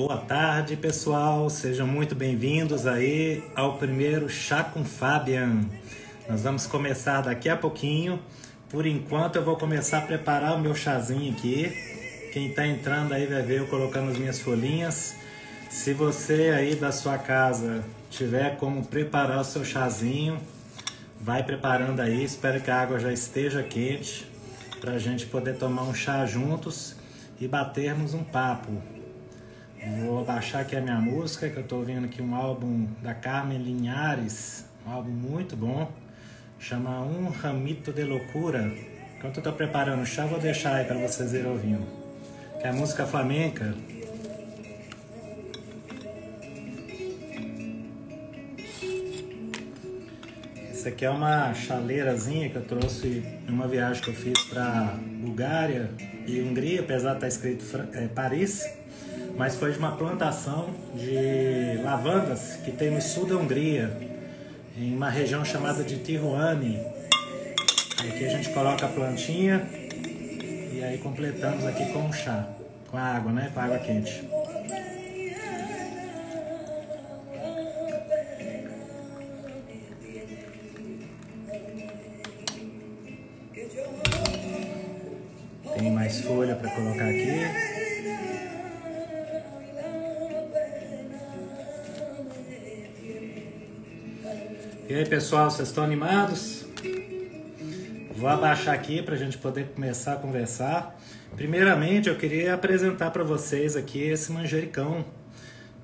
Boa tarde, pessoal. Sejam muito bem-vindos aí ao primeiro Chá com Fabian. Nós vamos começar daqui a pouquinho. Por enquanto eu vou começar a preparar o meu chazinho aqui. Quem está entrando aí vai ver eu colocando as minhas folhinhas. Se você aí da sua casa tiver como preparar o seu chazinho, vai preparando aí. Espero que a água já esteja quente para a gente poder tomar um chá juntos e batermos um papo. Vou baixar aqui a minha música, que eu estou ouvindo aqui um álbum da Carmen Linhares, um álbum muito bom, chama Um Ramito de Loucura. Enquanto eu estou preparando o chá, vou deixar aí para vocês irem ouvindo, que é a música flamenca. Essa aqui é uma chaleirazinha que eu trouxe em uma viagem que eu fiz para Bulgária e Hungria, apesar de estar escrito Paris, mas foi de uma plantação de lavandas que tem no sul da Hungria, em uma região chamada de Tihuani. Aqui a gente coloca a plantinha e aí completamos aqui com o chá, com a água, né? Com a água quente. Tem mais folha para colocar aqui. E aí, pessoal, vocês estão animados? Vou abaixar aqui para a gente poder começar a conversar. Primeiramente, eu queria apresentar para vocês aqui esse manjericão.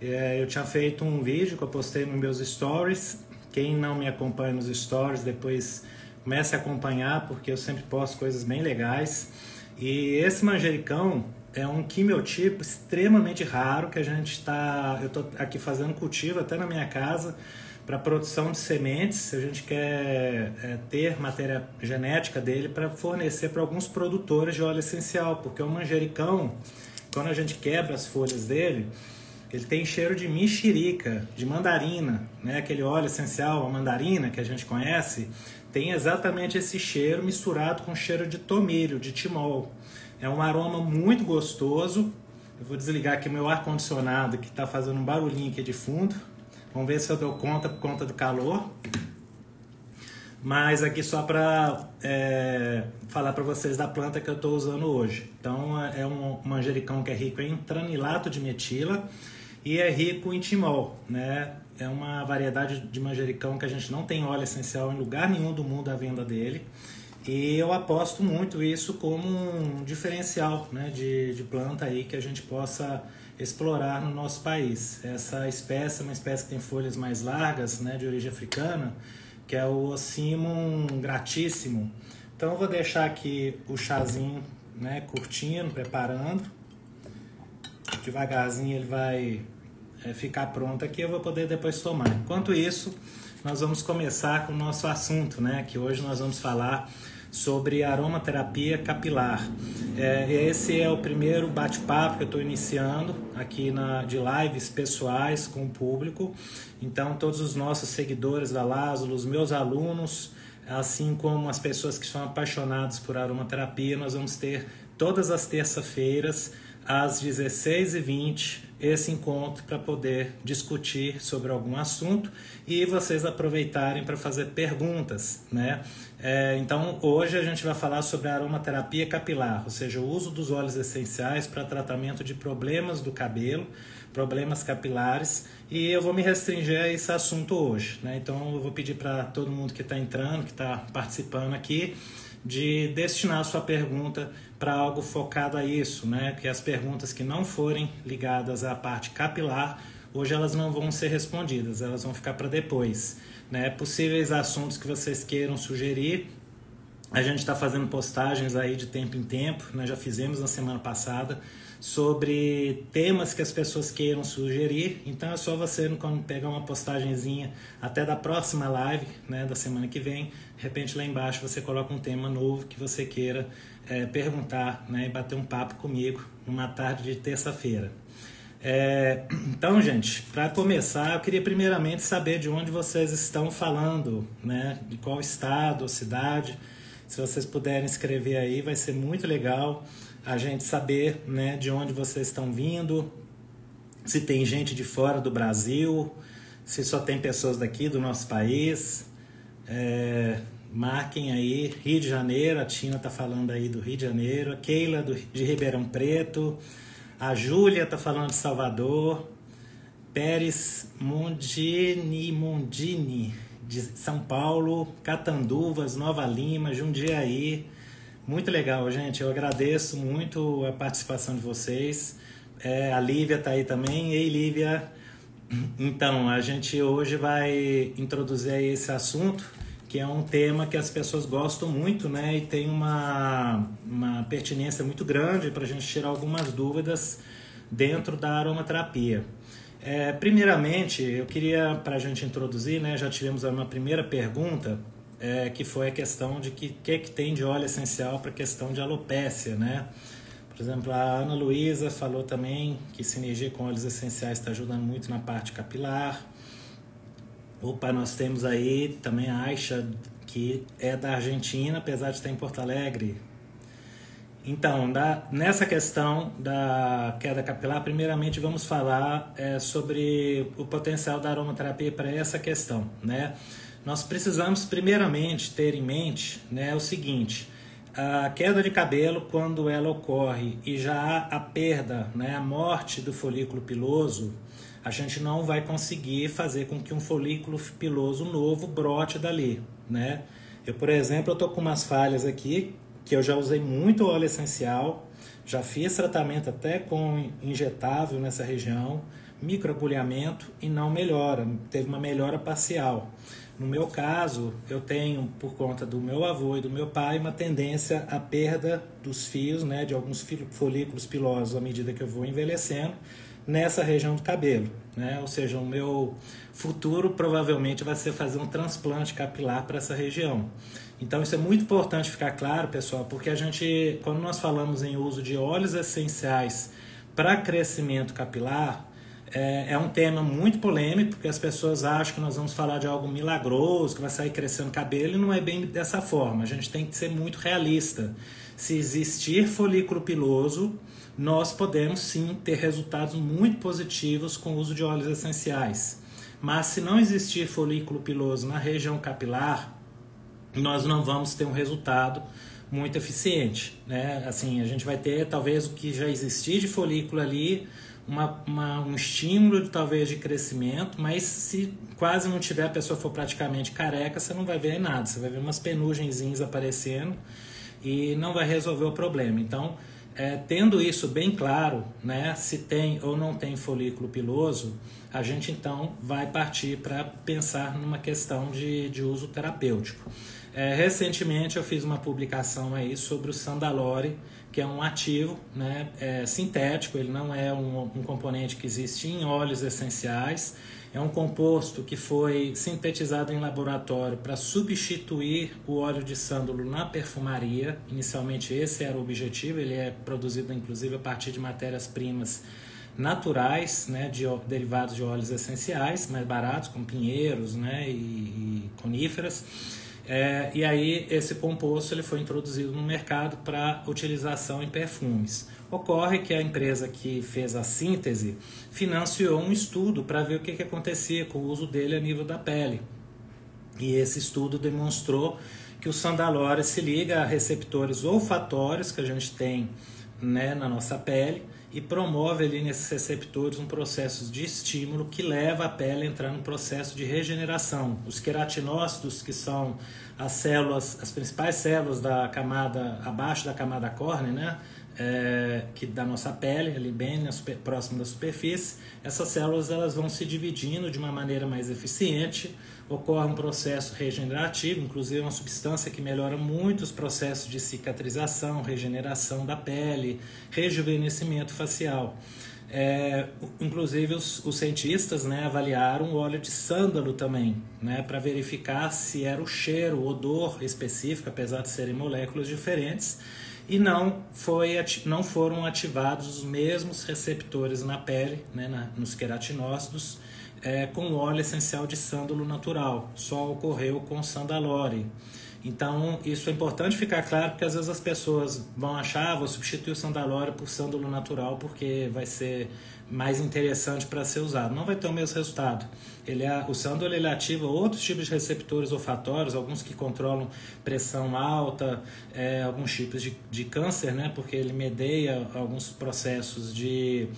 Eu tinha feito um vídeo que eu postei nos meus stories. Quem não me acompanha nos stories, depois comece a acompanhar, porque eu sempre posto coisas bem legais. E esse manjericão é um quimiotipo extremamente raro que eu estou aqui fazendo cultivo até na minha casa, para produção de sementes. Se a gente quer ter matéria genética dele para fornecer para alguns produtores de óleo essencial, porque o manjericão, quando a gente quebra as folhas dele, ele tem cheiro de mexerica, de mandarina, né? Aquele óleo essencial, a mandarina que a gente conhece, tem exatamente esse cheiro misturado com cheiro de tomilho, de timol. É um aroma muito gostoso. Eu vou desligar aqui meu ar-condicionado que está fazendo um barulhinho aqui de fundo. Vamos ver se eu dou conta por conta do calor. Mas aqui só para falar para vocês da planta que eu estou usando hoje. Então é um manjericão que é rico em tranilato de metila e é rico em timol, né? É uma variedade de manjericão que a gente não tem óleo essencial em lugar nenhum do mundo à venda dele. E eu aposto muito isso como um diferencial, né, de planta aí que a gente possa explorar no nosso país. Essa espécie é uma espécie que tem folhas mais largas, né, de origem africana, que é o Ocimum gratíssimo. Então eu vou deixar aqui o chazinho, né, curtindo, preparando. Devagarzinho ele vai ficar pronto aqui, eu vou poder depois tomar. Enquanto isso, nós vamos começar com o nosso assunto, né, que hoje nós vamos falar sobre aromaterapia capilar. Esse é o primeiro bate-papo que eu estou iniciando aqui de lives pessoais com o público. Então todos os nossos seguidores da Lázaro, os meus alunos, assim como as pessoas que são apaixonadas por aromaterapia, nós vamos ter todas as terças-feiras às 16h20 esse encontro para poder discutir sobre algum assunto e vocês aproveitarem para fazer perguntas, né? Então hoje a gente vai falar sobre a aromaterapia capilar, ou seja, o uso dos óleos essenciais para tratamento de problemas do cabelo, problemas capilares, e eu vou me restringir a esse assunto hoje, né? Então eu vou pedir para todo mundo que está entrando, que está participando aqui, de destinar a sua pergunta para algo focado a isso, né? Que as perguntas que não forem ligadas à parte capilar, hoje elas não vão ser respondidas, elas vão ficar para depois, né? Possíveis assuntos que vocês queiram sugerir, a gente está fazendo postagens aí de tempo em tempo, nós já fizemos na semana passada, sobre temas que as pessoas queiram sugerir. Então é só você, quando pegar uma postagenzinha até da próxima live, né, da semana que vem, de repente lá embaixo você coloca um tema novo que você queira perguntar, né, e bater um papo comigo numa tarde de terça-feira. Então, gente, para começar, eu queria primeiramente saber de onde vocês estão falando, né, de qual estado ou cidade. Se vocês puderem escrever aí, vai ser muito legal a gente saber, né, de onde vocês estão vindo. se tem gente de fora do Brasil, se só tem pessoas daqui do nosso país. Marquem aí, Rio de Janeiro, a Tina tá falando aí do Rio de Janeiro, a Keila de Ribeirão Preto, a Júlia tá falando de Salvador, Pérez Mondini de São Paulo, Catanduvas, Nova Lima, Jundiaí. Muito legal, gente, eu agradeço muito a participação de vocês. A Lívia tá aí também. Ei, Lívia! Então, a gente hoje vai introduzir aí esse assunto, que é um tema que as pessoas gostam muito, né? E tem uma pertinência muito grande para a gente tirar algumas dúvidas dentro da aromaterapia. Primeiramente, eu queria, para a gente introduzir, né? Já tivemos uma primeira pergunta, que foi a questão de que tem de óleo essencial para a questão de alopécia, né? Por exemplo, a Ana Luísa falou também que sinergia com óleos essenciais está ajudando muito na parte capilar. Opa, nós temos aí também a Aisha, que é da Argentina, apesar de estar em Porto Alegre. Então, nessa questão da queda capilar, primeiramente vamos falar sobre o potencial da aromaterapia para essa questão, né? Nós precisamos primeiramente ter em mente, né, o seguinte: a queda de cabelo, quando ela ocorre e já há a perda, né, a morte do folículo piloso, a gente não vai conseguir fazer com que um folículo piloso novo brote dali, né? Eu, por exemplo, eu tô com umas falhas aqui, que eu já usei muito óleo essencial, já fiz tratamento até com injetável nessa região, microagulhamento, e não melhora, teve uma melhora parcial. No meu caso, eu tenho, por conta do meu avô e do meu pai, uma tendência à perda dos fios, né, de alguns folículos pilosos à medida que eu vou envelhecendo, nessa região do cabelo, né? Ou seja, o meu futuro provavelmente vai ser fazer um transplante capilar para essa região. Então isso é muito importante ficar claro, pessoal, porque a gente, quando nós falamos em uso de óleos essenciais para crescimento capilar, é um tema muito polêmico, porque as pessoas acham que nós vamos falar de algo milagroso, que vai sair crescendo cabelo, e não é bem dessa forma. A gente tem que ser muito realista. Se existir folículo piloso, nós podemos sim ter resultados muito positivos com o uso de óleos essenciais. Mas se não existir folículo piloso na região capilar, nós não vamos ter um resultado muito eficiente, né? Assim, a gente vai ter talvez o que já existir de folículo ali, um estímulo talvez de crescimento, mas se quase não tiver, a pessoa for praticamente careca, você não vai ver nada, você vai ver umas penugenzinhas aparecendo e não vai resolver o problema. Então, tendo isso bem claro, né, se tem ou não tem folículo piloso, a gente então vai partir para pensar numa questão de uso terapêutico. Recentemente eu fiz uma publicação aí sobre o Sandalore, que é um ativo, né, sintético, ele não é um componente que existe em óleos essenciais, é um composto que foi sintetizado em laboratório para substituir o óleo de sândalo na perfumaria. Inicialmente esse era o objetivo, ele é produzido inclusive a partir de matérias-primas naturais, né, derivados de óleos essenciais, mais baratos, como pinheiros, né, e coníferas. E aí esse composto ele foi introduzido no mercado para utilização em perfumes. Ocorre que a empresa que fez a síntese financiou um estudo para ver o que acontecia com o uso dele a nível da pele. E esse estudo demonstrou que o Sandalore se liga a receptores olfatórios que a gente tem, né, na nossa pele, e promove ali nesses receptores um processo de estímulo que leva a pele a entrar num processo de regeneração. Os queratinócitos, que são as células, as principais células da camada, abaixo da camada córnea, né, que da nossa pele, ali bem próximo da superfície, essas células elas vão se dividindo de uma maneira mais eficiente, ocorre um processo regenerativo, inclusive uma substância que melhora muito os processos de cicatrização, regeneração da pele, rejuvenescimento facial. Inclusive os cientistas, né, avaliaram o óreo de sândalo também, né, para verificar se era o cheiro, o odor específico, apesar de serem moléculas diferentes, e não foram ativados os mesmos receptores na pele, né, nos queratinócitos, com o óleo essencial de sândalo natural. Só ocorreu com o Sandalore. Então, isso é importante ficar claro, porque às vezes as pessoas vão achar, vou substituir o Sandalore por sândalo natural, porque vai ser mais interessante para ser usado. Não vai ter o mesmo resultado. O sândalo ele ativa outros tipos de receptores olfatórios, alguns que controlam pressão alta, alguns tipos de câncer, né? Porque ele medeia alguns processos de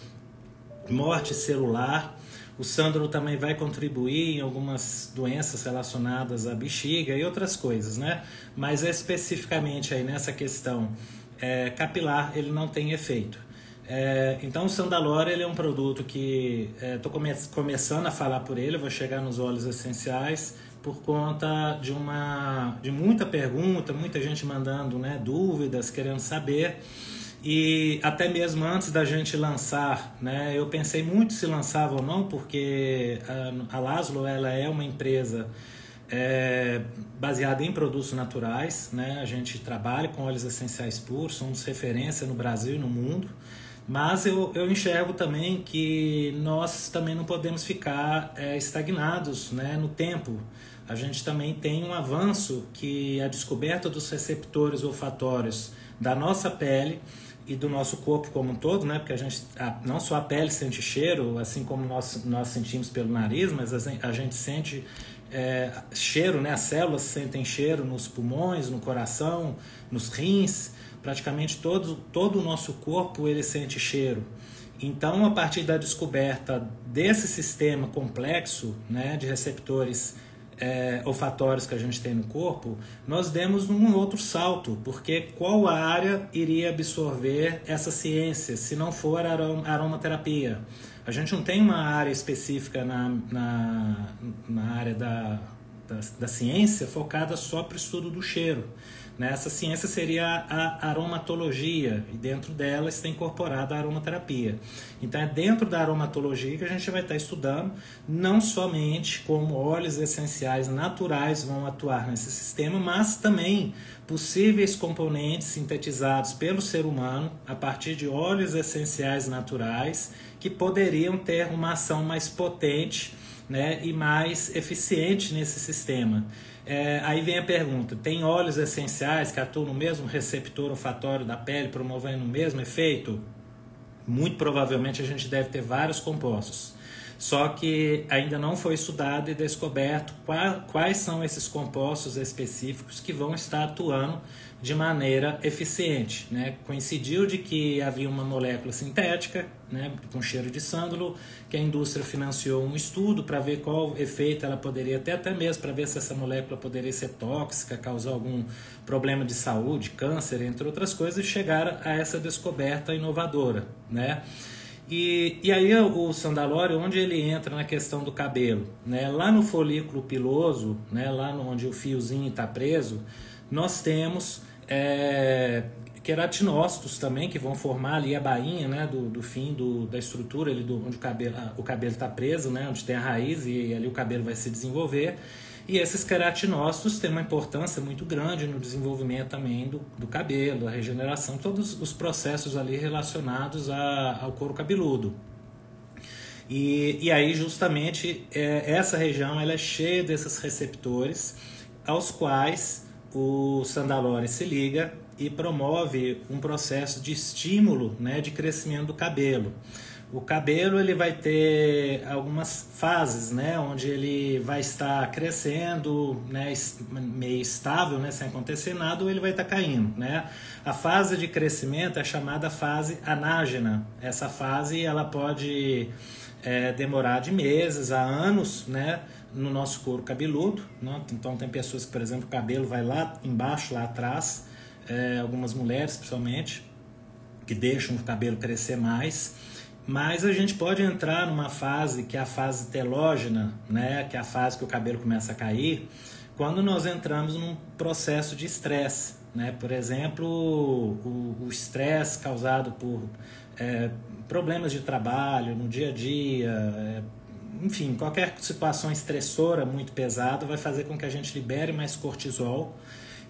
morte celular. O sândalo também vai contribuir em algumas doenças relacionadas à bexiga e outras coisas, né? Mas especificamente aí nessa questão capilar, ele não tem efeito. Então o Sandalore ele é um produto que estou começando a falar por ele, vou chegar nos óleos essenciais por conta de muita pergunta, muita gente mandando, né, dúvidas, querendo saber. E até mesmo antes da gente lançar, né, eu pensei muito se lançava ou não, porque a Laszlo ela é uma empresa baseada em produtos naturais, né? A gente trabalha com óleos essenciais puros, somos referência no Brasil e no mundo, mas eu enxergo também que nós também não podemos ficar estagnados, né, no tempo. A gente também tem um avanço que a descoberta dos receptores olfatórios da nossa pele e do nosso corpo como um todo, né? Porque não só a pele sente cheiro, assim como nós sentimos pelo nariz, mas a gente sente cheiro, né? As células sentem cheiro nos pulmões, no coração, nos rins, praticamente todo o nosso corpo ele sente cheiro. Então, a partir da descoberta desse sistema complexo, né, de receptores olfatórios que a gente tem no corpo, nós demos um outro salto, porque qual área iria absorver essa ciência se não for a aromaterapia? A gente não tem uma área específica na área da ciência focada só para o estudo do cheiro. Essa ciência seria a aromatologia, e dentro dela está incorporada a aromaterapia. Então é dentro da aromatologia que a gente vai estar estudando não somente como óleos essenciais naturais vão atuar nesse sistema, mas também possíveis componentes sintetizados pelo ser humano a partir de óleos essenciais naturais que poderiam ter uma ação mais potente, né, e mais eficiente nesse sistema. Aí vem a pergunta, tem óleos essenciais que atuam no mesmo receptor olfatório da pele, promovendo o mesmo efeito? Muito provavelmente a gente deve ter vários compostos. Só que ainda não foi estudado e descoberto quais são esses compostos específicos que vão estar atuando de maneira eficiente, né? Coincidiu de que havia uma molécula sintética, né, com cheiro de sândalo, que a indústria financiou um estudo para ver qual efeito ela poderia ter, até mesmo para ver se essa molécula poderia ser tóxica, causar algum problema de saúde, câncer, entre outras coisas, e chegaram a essa descoberta inovadora, né? E aí o Sandalore, onde ele entra na questão do cabelo, né? Lá no folículo piloso, né? Lá onde o fiozinho está preso, nós temos queratinócitos também, que vão formar ali a bainha, né? do fim da estrutura, ali onde o cabelo está preso, né? Onde tem a raiz e ali o cabelo vai se desenvolver. E esses queratinócitos têm uma importância muito grande no desenvolvimento também do cabelo, a regeneração, todos os processos ali relacionados ao couro cabeludo. E aí justamente essa região ela é cheia desses receptores aos quais o Sandalore se liga e promove um processo de estímulo, né, de crescimento do cabelo. O cabelo ele vai ter algumas fases, né, onde ele vai estar crescendo, né, meio estável, né, sem acontecer nada, ou ele vai estar caindo, né? A fase de crescimento é chamada fase anágena. Essa fase ela pode demorar de meses a anos, né, no nosso couro cabeludo, né? Então tem pessoas que, por exemplo, o cabelo vai lá embaixo, lá atrás, algumas mulheres principalmente, que deixam o cabelo crescer mais. Mas a gente pode entrar numa fase que é a fase telógena, né, que é a fase que o cabelo começa a cair, quando nós entramos num processo de estresse, né? Por exemplo, o estresse causado por problemas de trabalho no dia a dia, enfim, qualquer situação estressora muito pesada vai fazer com que a gente libere mais cortisol,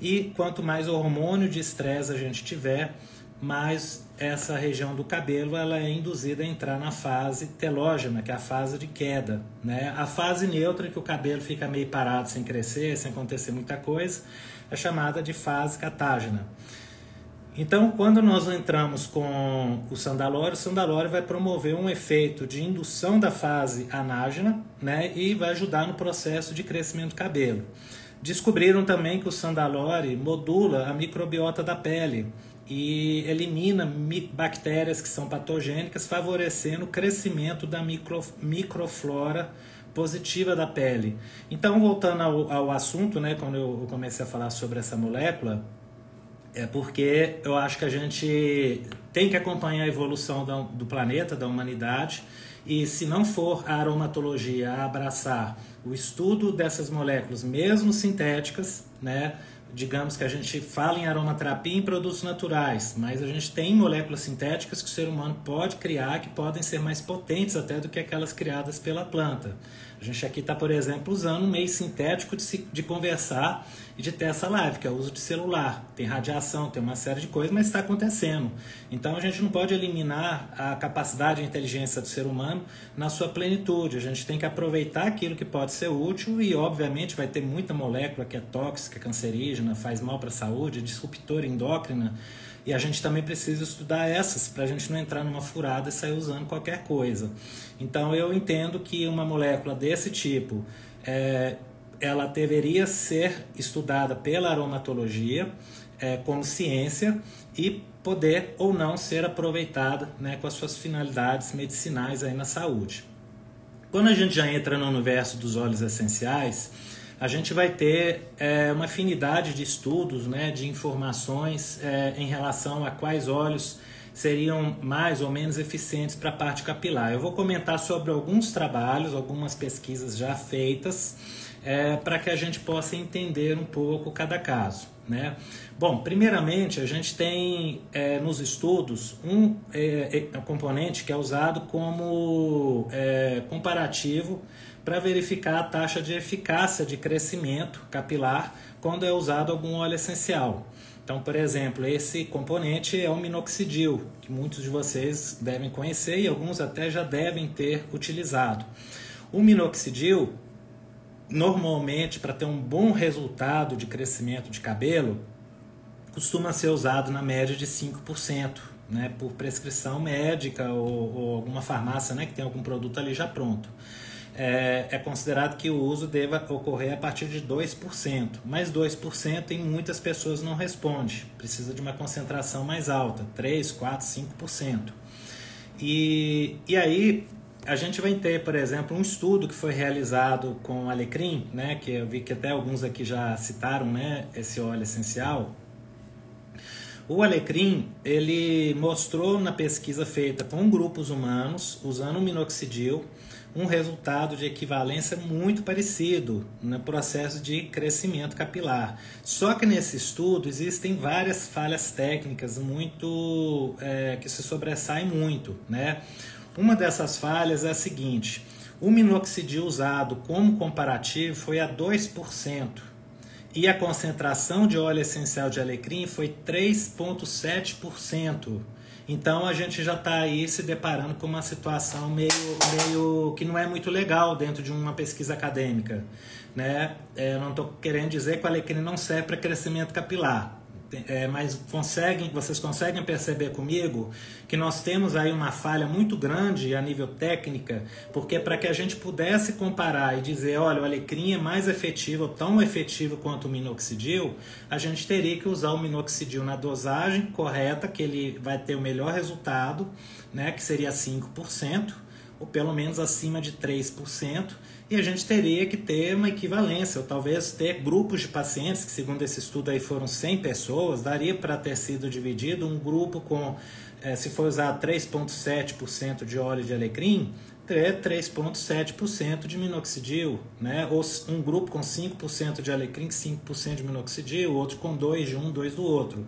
e quanto mais hormônio de estresse a gente tiver, mais essa região do cabelo ela é induzida a entrar na fase telógena, que é a fase de queda, né? A fase neutra, que o cabelo fica meio parado sem crescer, sem acontecer muita coisa, é chamada de fase catágena. Então, quando nós entramos com o sandalório vai promover um efeito de indução da fase anágena, né? E vai ajudar no processo de crescimento do cabelo. Descobriram também que o sandalório modula a microbiota da pele e elimina bactérias que são patogênicas, favorecendo o crescimento da microflora positiva da pele. Então, voltando ao assunto, né, quando eu comecei a falar sobre essa molécula, é porque eu acho que a gente tem que acompanhar a evolução do planeta, da humanidade, e se não for a aromatologia a abraçar o estudo dessas moléculas, mesmo sintéticas, né? Digamos que a gente fala em aromaterapia em produtos naturais, mas a gente tem moléculas sintéticas que o ser humano pode criar, que podem ser mais potentes até do que aquelas criadas pela planta. A gente aqui está, por exemplo, usando um meio sintético de conversar e de ter essa live, que é o uso de celular. Tem radiação, tem uma série de coisas, mas está acontecendo. Então a gente não pode eliminar a capacidade e a inteligência do ser humano na sua plenitude. A gente tem que aproveitar aquilo que pode ser útil e, obviamente, vai ter muita molécula que é tóxica, cancerígena, faz mal para a saúde, é disruptora endócrina. E a gente também precisa estudar essas para a gente não entrar numa furada e sair usando qualquer coisa. Então eu entendo que uma molécula desse tipo, ela deveria ser estudada pela aromatologia como ciência e poder ou não ser aproveitada, né, com as suas finalidades medicinais aí na saúde. Quando a gente já entra no universo dos óleos essenciais, a gente vai ter uma afinidade de estudos, né, de informações em relação a quais óleos seriam mais ou menos eficientes para a parte capilar. Eu vou comentar sobre alguns trabalhos, algumas pesquisas já feitas, para que a gente possa entender um pouco cada caso, né? Bom, primeiramente a gente tem nos estudos um componente que é usado como comparativo para verificar a taxa de eficácia de crescimento capilar quando é usado algum óleo essencial. Então, por exemplo, esse componente é o minoxidil, que muitos de vocês devem conhecer e alguns até já devem ter utilizado. O minoxidil, normalmente, para ter um bom resultado de crescimento de cabelo, costuma ser usado na média de 5%, né, por prescrição médica ou alguma farmácia, né, que tem algum produto ali já pronto. É considerado que o uso deva ocorrer a partir de 2%, mas 2% em muitas pessoas não responde, precisa de uma concentração mais alta, 3%, 4%, 5%. E aí a gente vai ter, por exemplo, um estudo que foi realizado com alecrim, né, que eu vi que até alguns aqui já citaram, né, esse óleo essencial. O alecrim, ele mostrou na pesquisa feita com grupos humanos, usando o minoxidil, um resultado de equivalência muito parecido no processo de crescimento capilar. Só que nesse estudo existem várias falhas técnicas muito que se sobressaem muito, né? Uma dessas falhas é a seguinte: o minoxidil usado como comparativo foi a 2%. E a concentração de óleo essencial de alecrim foi 3,7%. Então a gente já está aí se deparando com uma situação meio que não é muito legal dentro de uma pesquisa acadêmica, né? Eu não estou querendo dizer que o alecrim não serve para crescimento capilar. Mas vocês conseguem perceber comigo que nós temos aí uma falha muito grande a nível técnica, porque para que a gente pudesse comparar e dizer, olha, o alecrim é mais efetivo, tão efetivo quanto o minoxidil, a gente teria que usar o minoxidil na dosagem correta, que ele vai ter o melhor resultado, né, que seria 5%, ou pelo menos acima de 3%, e a gente teria que ter uma equivalência, ou talvez ter grupos de pacientes, que segundo esse estudo aí foram 100 pessoas, daria para ter sido dividido um grupo com, se for usar 3,7% de óleo de alecrim, ter 3,7% de minoxidil, né? Ou um grupo com 5% de alecrim, 5% de minoxidil, outro com 2 de um, 2 do outro.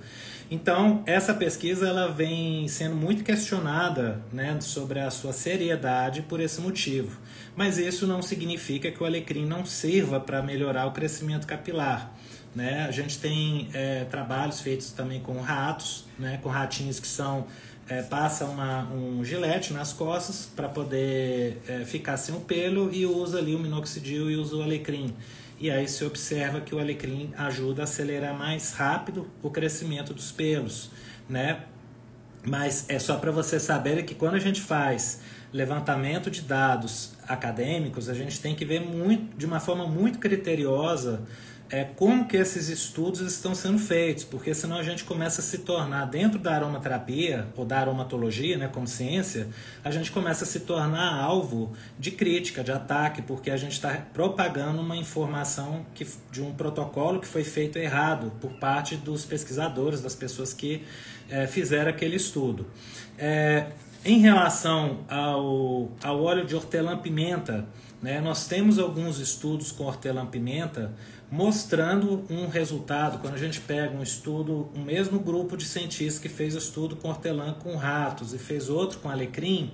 Então, essa pesquisa ela vem sendo muito questionada, né, sobre a sua seriedade por esse motivo. Mas isso não significa que o alecrim não sirva para melhorar o crescimento capilar, né? A gente tem trabalhos feitos também com ratos, né, com ratinhos que são passa um gilete nas costas para poder ficar sem o pelo e usa ali o minoxidil e usa o alecrim. E aí se observa que o alecrim ajuda a acelerar mais rápido o crescimento dos pelos, né? Mas é só para vocês saberem que quando a gente faz levantamento de dados acadêmicos, a gente tem que ver de uma forma muito criteriosa como que esses estudos estão sendo feitos, porque senão a gente começa a se tornar, dentro da aromaterapia ou da aromatologia, né, como ciência, a gente começa a se tornar alvo de crítica, de ataque, porque a gente está propagando uma informação de um protocolo que foi feito errado por parte dos pesquisadores, das pessoas que fizeram aquele estudo. Em relação ao óleo de hortelã-pimenta, né, nós temos alguns estudos com hortelã-pimenta mostrando um resultado. Quando a gente pega um estudo, o mesmo grupo de cientistas que fez o estudo com hortelã com ratos e fez outro com alecrim,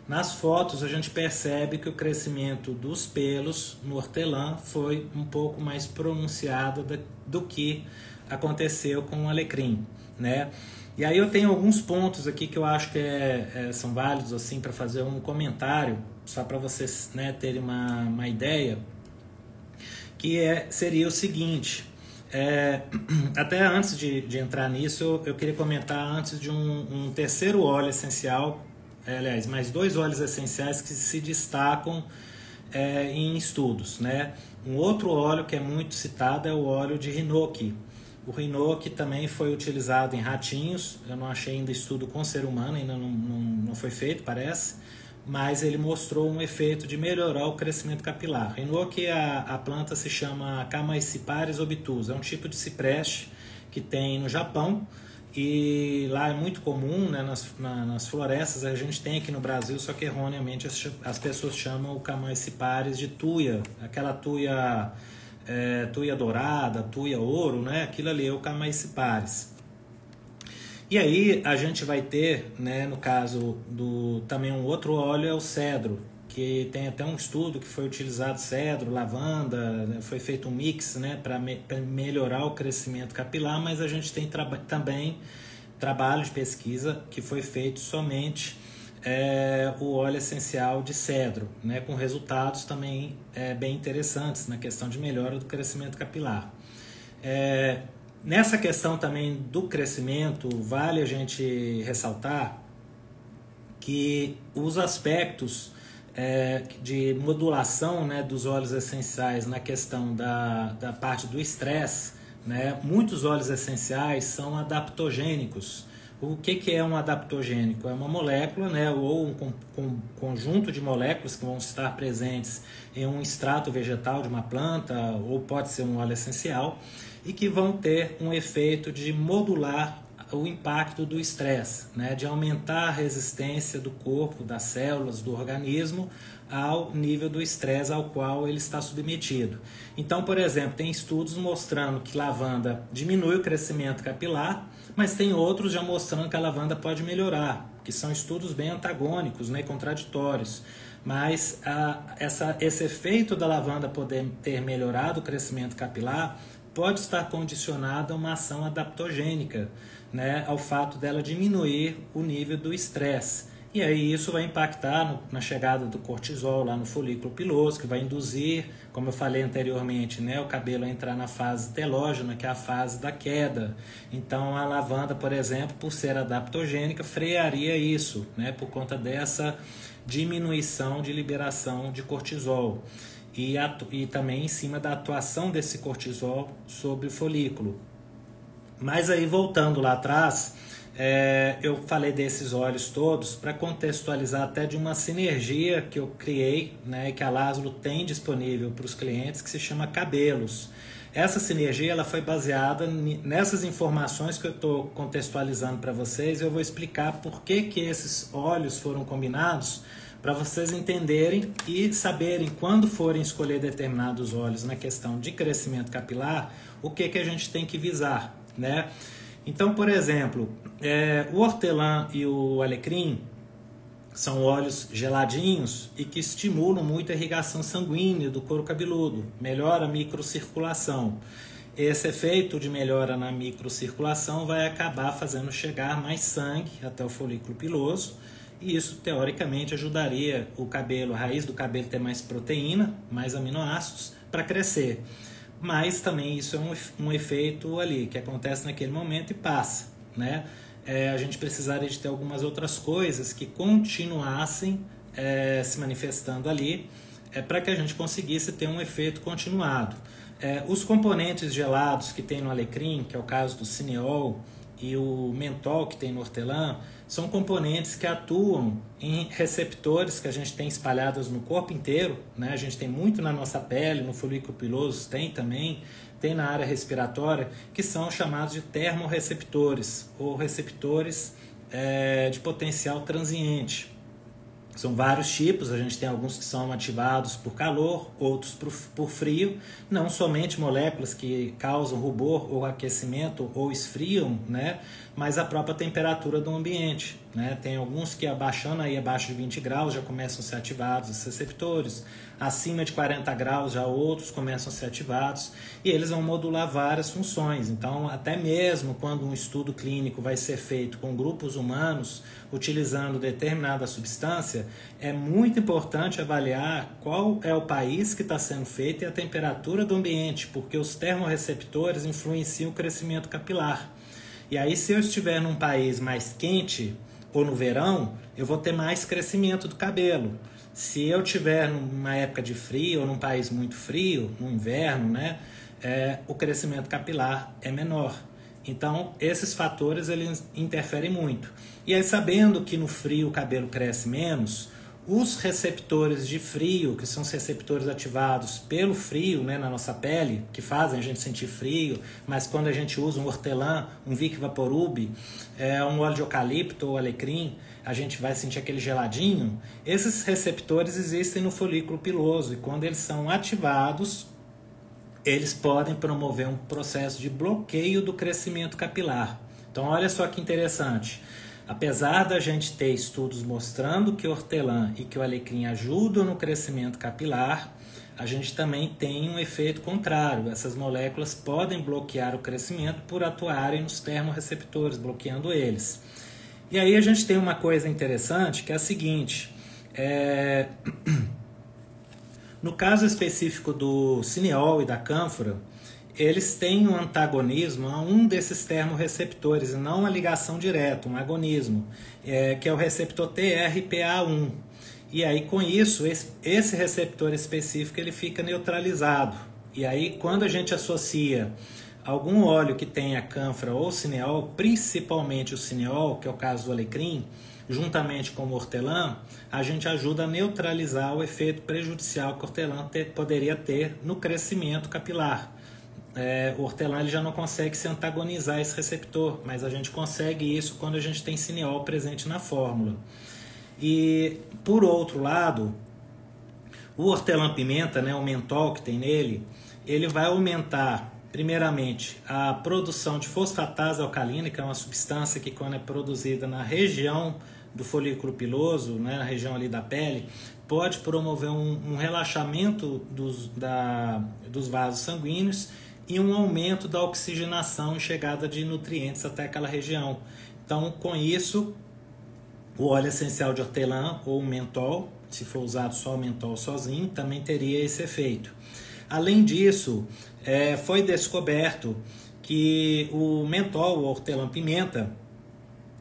nas fotos a gente percebe que o crescimento dos pelos no hortelã foi um pouco mais pronunciado do que aconteceu com o alecrim, né? E aí eu tenho alguns pontos aqui que eu acho que são válidos assim para fazer um comentário, só para vocês, né, terem uma ideia, que seria o seguinte, até antes de entrar nisso, eu queria comentar antes de um terceiro óleo essencial, aliás, mais 2 óleos essenciais que se destacam em estudos, né? Um outro óleo que é muito citado é o óleo de Hinoki. O Hinoki também foi utilizado em ratinhos, eu não achei ainda estudo com ser humano, ainda não foi feito, parece, mas ele mostrou um efeito de melhorar o crescimento capilar. Hinoki, a planta se chama Chamaecyparis obtusa, é um tipo de cipreste que tem no Japão, e lá é muito comum, né, nas florestas. A gente tem aqui no Brasil, só que erroneamente as pessoas chamam o Chamaecyparis de tuia, aquela tuia dourada, tuia ouro, né? Aquilo ali é o Chamaecyparis. E aí a gente vai ter, né, no caso também um outro óleo é o cedro, que tem até um estudo que foi utilizado cedro, lavanda, né, foi feito um mix, né, para melhorar o crescimento capilar, mas a gente tem também trabalho de pesquisa que foi feito somente o óleo essencial de cedro, né, com resultados também bem interessantes na questão de melhora do crescimento capilar. Nessa questão também do crescimento, vale a gente ressaltar que os aspectos de modulação, né, dos óleos essenciais na questão da parte do estresse, né, muitos óleos essenciais são adaptogênicos. O que é um adaptogênico? É uma molécula, né, ou um conjunto de moléculas que vão estar presentes em um extrato vegetal de uma planta, ou pode ser um óleo essencial, e que vão ter um efeito de modular o impacto do estresse, né, de aumentar a resistência do corpo, das células, do organismo ao nível do estresse ao qual ele está submetido. Então, por exemplo, tem estudos mostrando que lavanda diminui o crescimento capilar, mas tem outros já mostrando que a lavanda pode melhorar, que são estudos bem antagônicos, né, contraditórios. Mas esse efeito da lavanda poder ter melhorado o crescimento capilar pode estar condicionado a uma ação adaptogênica, né, ao fato dela diminuir o nível do estresse. E aí isso vai impactar na chegada do cortisol lá no folículo piloso, que vai induzir, como eu falei anteriormente, né, o cabelo a entrar na fase telógena, que é a fase da queda. Então a lavanda, por exemplo, por ser adaptogênica, frearia isso, né, por conta dessa diminuição de liberação de cortisol. E também em cima da atuação desse cortisol sobre o folículo. Mas aí, voltando lá atrás, eu falei desses óleos todos para contextualizar até de uma sinergia que eu criei, né, que a Lázaro tem disponível para os clientes, que se chama Cabelos. Essa sinergia ela foi baseada nessas informações que eu estou contextualizando para vocês. Eu vou explicar por que esses óleos foram combinados, para vocês entenderem e saberem, quando forem escolher determinados óleos na questão de crescimento capilar, o que a gente tem que visar, né? Então, por exemplo, o hortelã e o alecrim são óleos geladinhos e que estimulam muito a irrigação sanguínea do couro cabeludo, melhora a microcirculação. esse efeito de melhora na microcirculação vai acabar fazendo chegar mais sangue até o folículo piloso, e isso teoricamente ajudaria o cabelo, a raiz do cabelo ter mais proteína, mais aminoácidos para crescer. Mas também isso é um efeito ali que acontece naquele momento e passa, né? A gente precisaria de ter algumas outras coisas que continuassem se manifestando ali para que a gente conseguisse ter um efeito continuado. Os componentes gelados que tem no alecrim, que é o caso do cineol, e o mentol que tem no hortelã, são componentes que atuam em receptores que a gente tem espalhados no corpo inteiro, né? A gente tem muito na nossa pele, no folículo piloso tem também, tem na área respiratória, que são chamados de termorreceptores, ou receptores de potencial transiente. São vários tipos, a gente tem alguns que são ativados por calor, outros por frio, não somente moléculas que causam rubor ou aquecimento ou esfriam, né, mas a própria temperatura do ambiente, né? Tem alguns que abaixando aí abaixo de 20 graus já começam a ser ativados os receptores, acima de 40 graus já outros começam a ser ativados, e eles vão modular várias funções. Então, até mesmo quando um estudo clínico vai ser feito com grupos humanos utilizando determinada substância, é muito importante avaliar qual é o país que está sendo feito e a temperatura do ambiente, porque os termorreceptores influenciam o crescimento capilar. E aí, se eu estiver num país mais quente ou no verão, eu vou ter mais crescimento do cabelo. Se eu estiver numa época de frio ou num país muito frio, no inverno, né, o crescimento capilar é menor. Então, esses fatores eles interferem muito. E aí, sabendo que no frio o cabelo cresce menos, os receptores de frio, que são os receptores ativados pelo frio, né, na nossa pele, que fazem a gente sentir frio, mas quando a gente usa um hortelã, um Vic Vaporub, um óleo de eucalipto ou alecrim, a gente vai sentir aquele geladinho. Esses receptores existem no folículo piloso e quando eles são ativados, eles podem promover um processo de bloqueio do crescimento capilar. Então, olha só que interessante. Apesar da gente ter estudos mostrando que o hortelã e que o alecrim ajudam no crescimento capilar, a gente também tem um efeito contrário. Essas moléculas podem bloquear o crescimento por atuarem nos termorreceptores, bloqueando eles. E aí a gente tem uma coisa interessante que é a seguinte, no caso específico do cineol e da cânfora, eles têm um antagonismo a um desses termorreceptores, e não uma ligação direta, um agonismo, que é o receptor TRPA1. E aí, com isso, esse receptor específico ele fica neutralizado. E aí, quando a gente associa algum óleo que tenha cânfora ou cineol, principalmente o cineol, que é o caso do alecrim, juntamente com o hortelã, a gente ajuda a neutralizar o efeito prejudicial que o hortelã poderia ter no crescimento capilar. O hortelã ele já não consegue se antagonizar esse receptor, mas a gente consegue isso quando a gente tem cineol presente na fórmula. E, por outro lado, o hortelã-pimenta, né, o mentol que tem nele, ele vai aumentar, primeiramente, a produção de fosfatase alcalina, que é uma substância que, quando é produzida na região do folículo piloso, né, na região ali da pele, pode promover um relaxamento dos vasos sanguíneos e um aumento da oxigenação e chegada de nutrientes até aquela região. Então, com isso, o óleo essencial de hortelã ou o mentol, se for usado só o mentol sozinho, também teria esse efeito. Além disso, foi descoberto que o mentol, o hortelã-pimenta,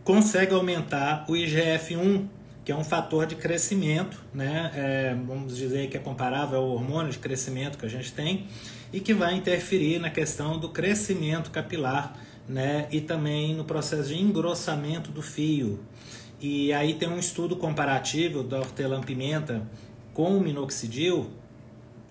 consegue aumentar o IGF-1, que é um fator de crescimento, né? Vamos dizer que é comparável ao hormônio de crescimento que a gente tem, e que vai interferir na questão do crescimento capilar, né? E também no processo de engrossamento do fio. E aí tem um estudo comparativo da hortelã-pimenta com o minoxidil.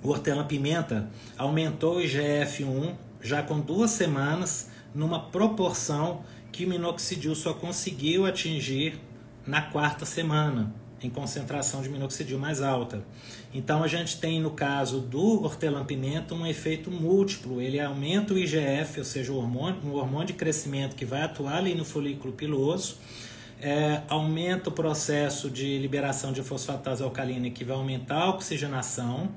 O hortelã-pimenta aumentou o IGF-1 já com 2 semanas, numa proporção que o minoxidil só conseguiu atingir na 4ª semana, em concentração de minoxidil mais alta. Então a gente tem, no caso do hortelã-pimenta, um efeito múltiplo. Ele aumenta o IGF, ou seja, um hormônio de crescimento que vai atuar ali no folículo piloso, aumenta o processo de liberação de fosfatase alcalina, que vai aumentar a oxigenação,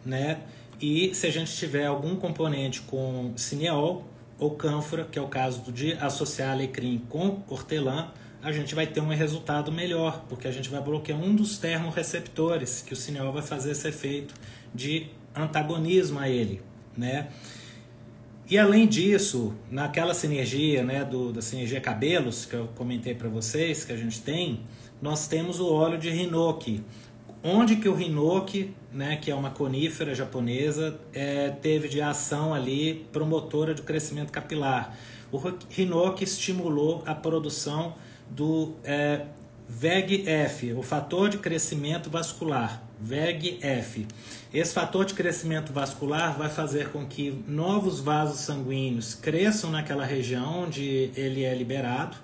né? E se a gente tiver algum componente com cineol ou cânfora, que é o caso de associar alecrim com hortelã, a gente vai ter um resultado melhor, porque a gente vai bloquear um dos termorreceptores, que o cineol vai fazer esse efeito de antagonismo a ele, né? E além disso, naquela sinergia, né, da sinergia cabelos, que eu comentei para vocês, que a gente tem, nós temos o óleo de hinoki. Onde que o hinoki, né, que é uma conífera japonesa, teve de ação ali promotora de crescimento capilar. O hinoki estimulou a produção do VEGF, o fator de crescimento vascular, VEGF. Esse fator de crescimento vascular vai fazer com que novos vasos sanguíneos cresçam naquela região onde ele é liberado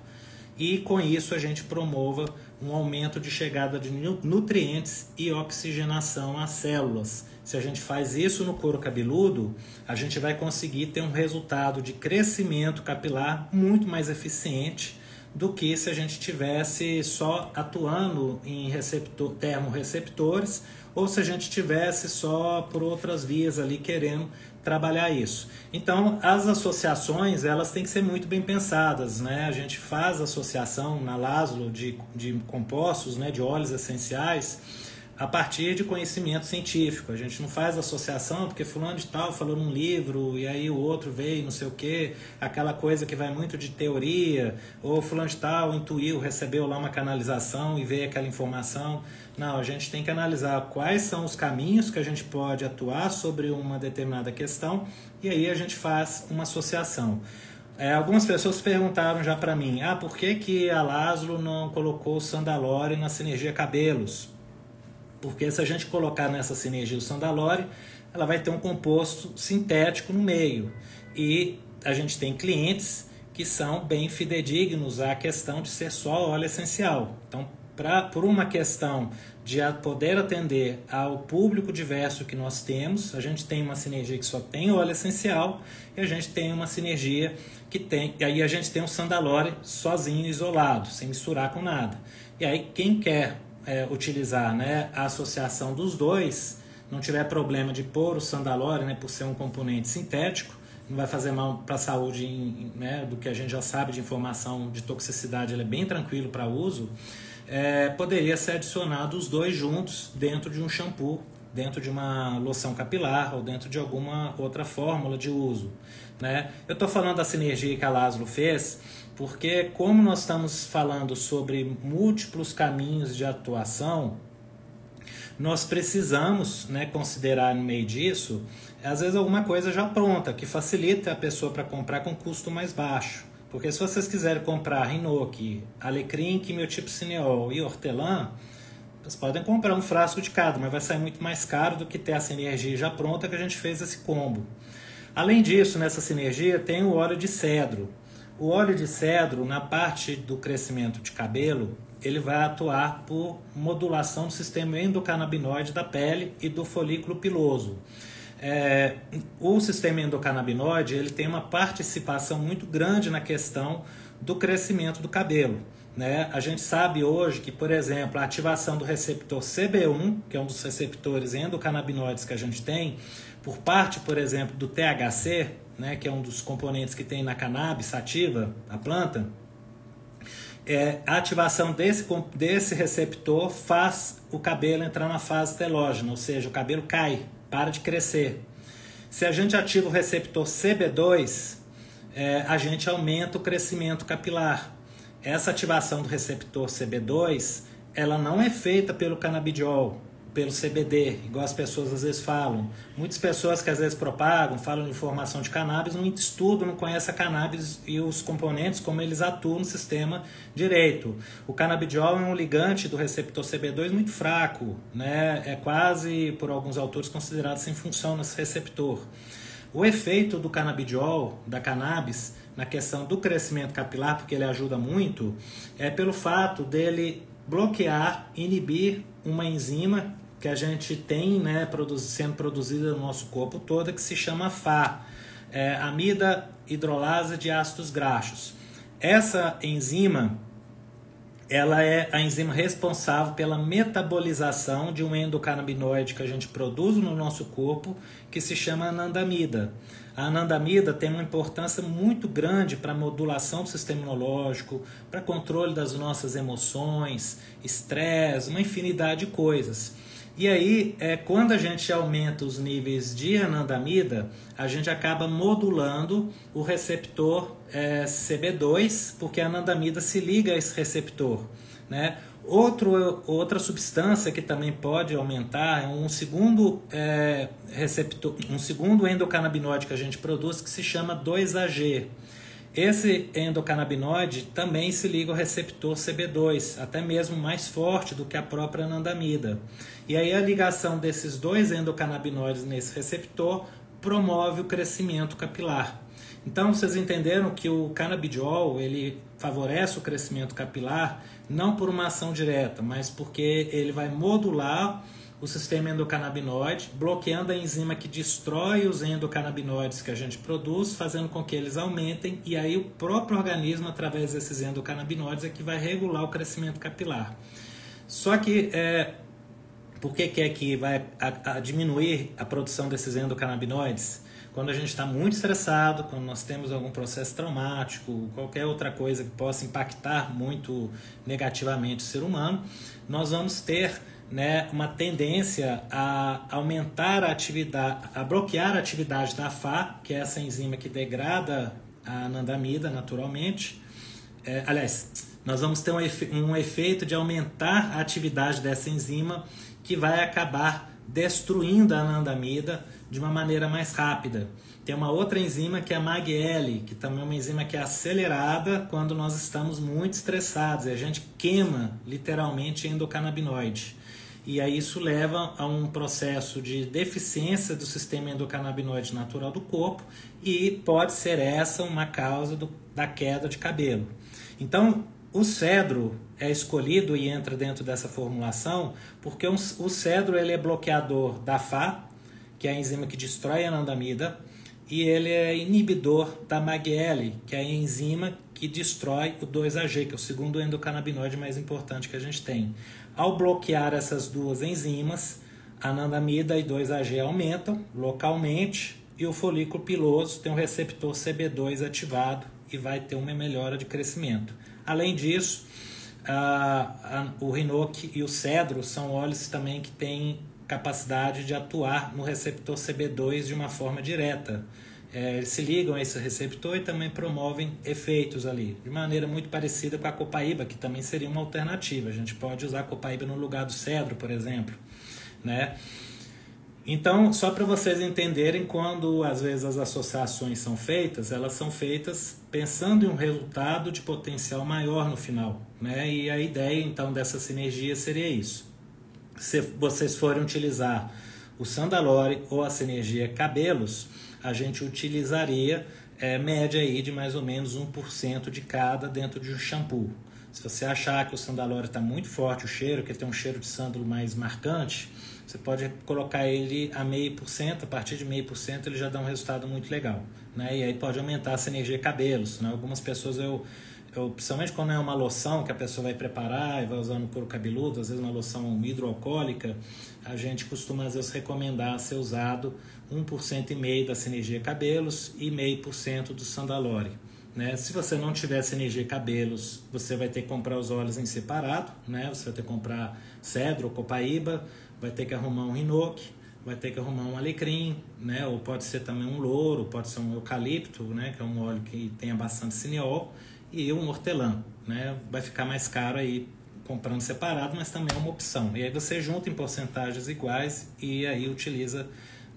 e com isso a gente promova um aumento de chegada de nutrientes e oxigenação às células. Se a gente faz isso no couro cabeludo, a gente vai conseguir ter um resultado de crescimento capilar muito mais eficiente do que se a gente tivesse só atuando em termorreceptores ou se a gente tivesse só por outras vias ali querendo trabalhar isso. Então, as associações, elas têm que ser muito bem pensadas, né? A gente faz associação na Laszlo de compostos, né, de óleos essenciais, a partir de conhecimento científico. A gente não faz associação porque fulano de tal falou num livro e aí o outro veio não sei o que, aquela coisa que vai muito de teoria, ou fulano de tal intuiu, recebeu lá uma canalização e veio aquela informação. Não, a gente tem que analisar quais são os caminhos que a gente pode atuar sobre uma determinada questão e aí a gente faz uma associação. Algumas pessoas perguntaram já para mim, por que a Laszlo não colocou o Sandalore na sinergia cabelos? Porque se a gente colocar nessa sinergia o Sandalore, ela vai ter um composto sintético no meio. E a gente tem clientes que são bem fidedignos à questão de ser só óleo essencial. Então, por uma questão de poder atender ao público diverso que nós temos, a gente tem uma sinergia que só tem óleo essencial e a gente tem uma sinergia que tem... E aí a gente tem o Sandalore sozinho, isolado, sem misturar com nada. E aí quem quer utilizar, né, a associação dos dois, não tiver problema de pôr o Sandalore, né, por ser um componente sintético, não vai fazer mal para a saúde, né, do que a gente já sabe de informação de toxicidade, ele é bem tranquilo para uso, poderia ser adicionado os dois juntos dentro de um shampoo, dentro de uma loção capilar ou dentro de alguma outra fórmula de uso, né? Eu estou falando da sinergia que a Laszlo fez porque, como nós estamos falando sobre múltiplos caminhos de atuação, nós precisamos, né, considerar no meio disso, às vezes alguma coisa já pronta, que facilita a pessoa para comprar com custo mais baixo. Porque se vocês quiserem comprar hinoki, alecrim, quimiotipo cineol e hortelã, vocês podem comprar um frasco de cada, mas vai sair muito mais caro do que ter a sinergia já pronta que a gente fez esse combo. Além disso, nessa sinergia tem o óleo de cedro. O óleo de cedro, na parte do crescimento de cabelo, ele vai atuar por modulação do sistema endocannabinoide da pele e do folículo piloso. O sistema endocannabinoide ele tem uma participação muito grande na questão do crescimento do cabelo, né? A gente sabe hoje que, por exemplo, a ativação do receptor CB1, que é um dos receptores endocannabinoides que a gente tem, por parte, por exemplo, do THC, né, que é um dos componentes que tem na cannabis sativa, a planta, a ativação desse receptor faz o cabelo entrar na fase telógena, ou seja, o cabelo cai, para de crescer. Se a gente ativa o receptor CB2, a gente aumenta o crescimento capilar. Essa ativação do receptor CB2, ela não é feita pelo canabidiol, pelo CBD, igual as pessoas às vezes falam. Muitas pessoas que às vezes propagam, falam de informação de cannabis, não estudam, não conhecem a cannabis e os componentes, como eles atuam no sistema direito. O canabidiol é um ligante do receptor CB2 muito fraco, né? É quase, por alguns autores, considerado sem função nesse receptor. O efeito do canabidiol, da cannabis, na questão do crescimento capilar, porque ele ajuda muito, é pelo fato dele bloquear, inibir uma enzima que a gente tem, né, sendo produzida no nosso corpo todo, que se chama FA, amida hidrolase de ácidos graxos. Essa enzima, ela é a enzima responsável pela metabolização de um endocannabinoide que a gente produz no nosso corpo, que se chama anandamida. A anandamida tem uma importância muito grande para a modulação do sistema imunológico, para controle das nossas emoções, estresse, uma infinidade de coisas. E aí, quando a gente aumenta os níveis de anandamida, a gente acaba modulando o receptor CB2, porque a anandamida se liga a esse receptor, né? Outra substância que também pode aumentar é um segundo receptor, um segundo endocannabinoide que a gente produz, que se chama 2-AG. Esse endocannabinoide também se liga ao receptor CB2, até mesmo mais forte do que a própria anandamida. E aí a ligação desses dois endocannabinoides nesse receptor promove o crescimento capilar. Então vocês entenderam que o canabidiol ele favorece o crescimento capilar não por uma ação direta, mas porque ele vai modular o sistema endocannabinoide, bloqueando a enzima que destrói os endocannabinoides que a gente produz, fazendo com que eles aumentem, e aí o próprio organismo, através desses endocannabinoides, é que vai regular o crescimento capilar. Só que, por que vai diminuir a produção desses endocannabinoides? Quando a gente está muito estressado, quando nós temos algum processo traumático, qualquer outra coisa que possa impactar muito negativamente o ser humano, nós vamos ter uma tendência a aumentar a atividade, a bloquear a atividade da FA, que é essa enzima que degrada a anandamida naturalmente. Nós vamos ter um efeito de aumentar a atividade dessa enzima, que vai acabar destruindo a anandamida de uma maneira mais rápida. Tem uma outra enzima que é a MAG-L, que também é uma enzima que é acelerada quando nós estamos muito estressados, e a gente queima literalmente endocannabinoide. E aí isso leva a um processo de deficiência do sistema endocannabinoide natural do corpo, e pode ser essa uma causa da queda de cabelo. Então, o cedro é escolhido e entra dentro dessa formulação porque o cedro ele é bloqueador da FA, que é a enzima que destrói a anandamida, e ele é inibidor da MAG-L, que é a enzima que destrói o 2-AG, que é o segundo endocannabinoide mais importante que a gente tem. Ao bloquear essas duas enzimas, a anandamida e 2-AG aumentam localmente, e o folículo piloso tem um receptor CB2 ativado e vai ter uma melhora de crescimento. Além disso, o Hinoki e o cedro são óleos também que têm capacidade de atuar no receptor CB2 de uma forma direta. Eles se ligam a esse receptor e também promovem efeitos ali, de maneira muito parecida com a copaíba, que também seria uma alternativa. A gente pode usar a copaíba no lugar do cedro, por exemplo, né? Então, só para vocês entenderem, quando às vezes as associações são feitas, elas são feitas pensando em um resultado de potencial maior no final, né? E a ideia então dessa sinergia seria isso. Se vocês forem utilizar o Sandalore ou a sinergia cabelos, a gente utilizaria média aí de mais ou menos 1% de cada dentro de um shampoo. Se você achar que o Sandalore está muito forte o cheiro, que ele tem um cheiro de sândalo mais marcante, você pode colocar ele a 0,5%, a partir de 0,5% ele já dá um resultado muito legal, né? E aí pode aumentar a sinergia cabelos, né? Algumas pessoas principalmente quando é uma loção que a pessoa vai preparar e vai usar no couro cabeludo, às vezes uma loção hidroalcoólica, a gente costuma às vezes recomendar ser usado 1,5% da sinergia cabelos e 0,5% do Sandalore, né? Se você não tiver sinergia cabelos, você vai ter que comprar os óleos em separado, né? Você vai ter que comprar cedro ou copaíba, vai ter que arrumar um hinoki, vai ter que arrumar um alecrim, né? Ou pode ser também um louro, pode ser um eucalipto, né? Que é um óleo que tenha bastante cineol, e um hortelã, né? Vai ficar mais caro aí comprando separado, mas também é uma opção. E aí você junta em porcentagens iguais e aí utiliza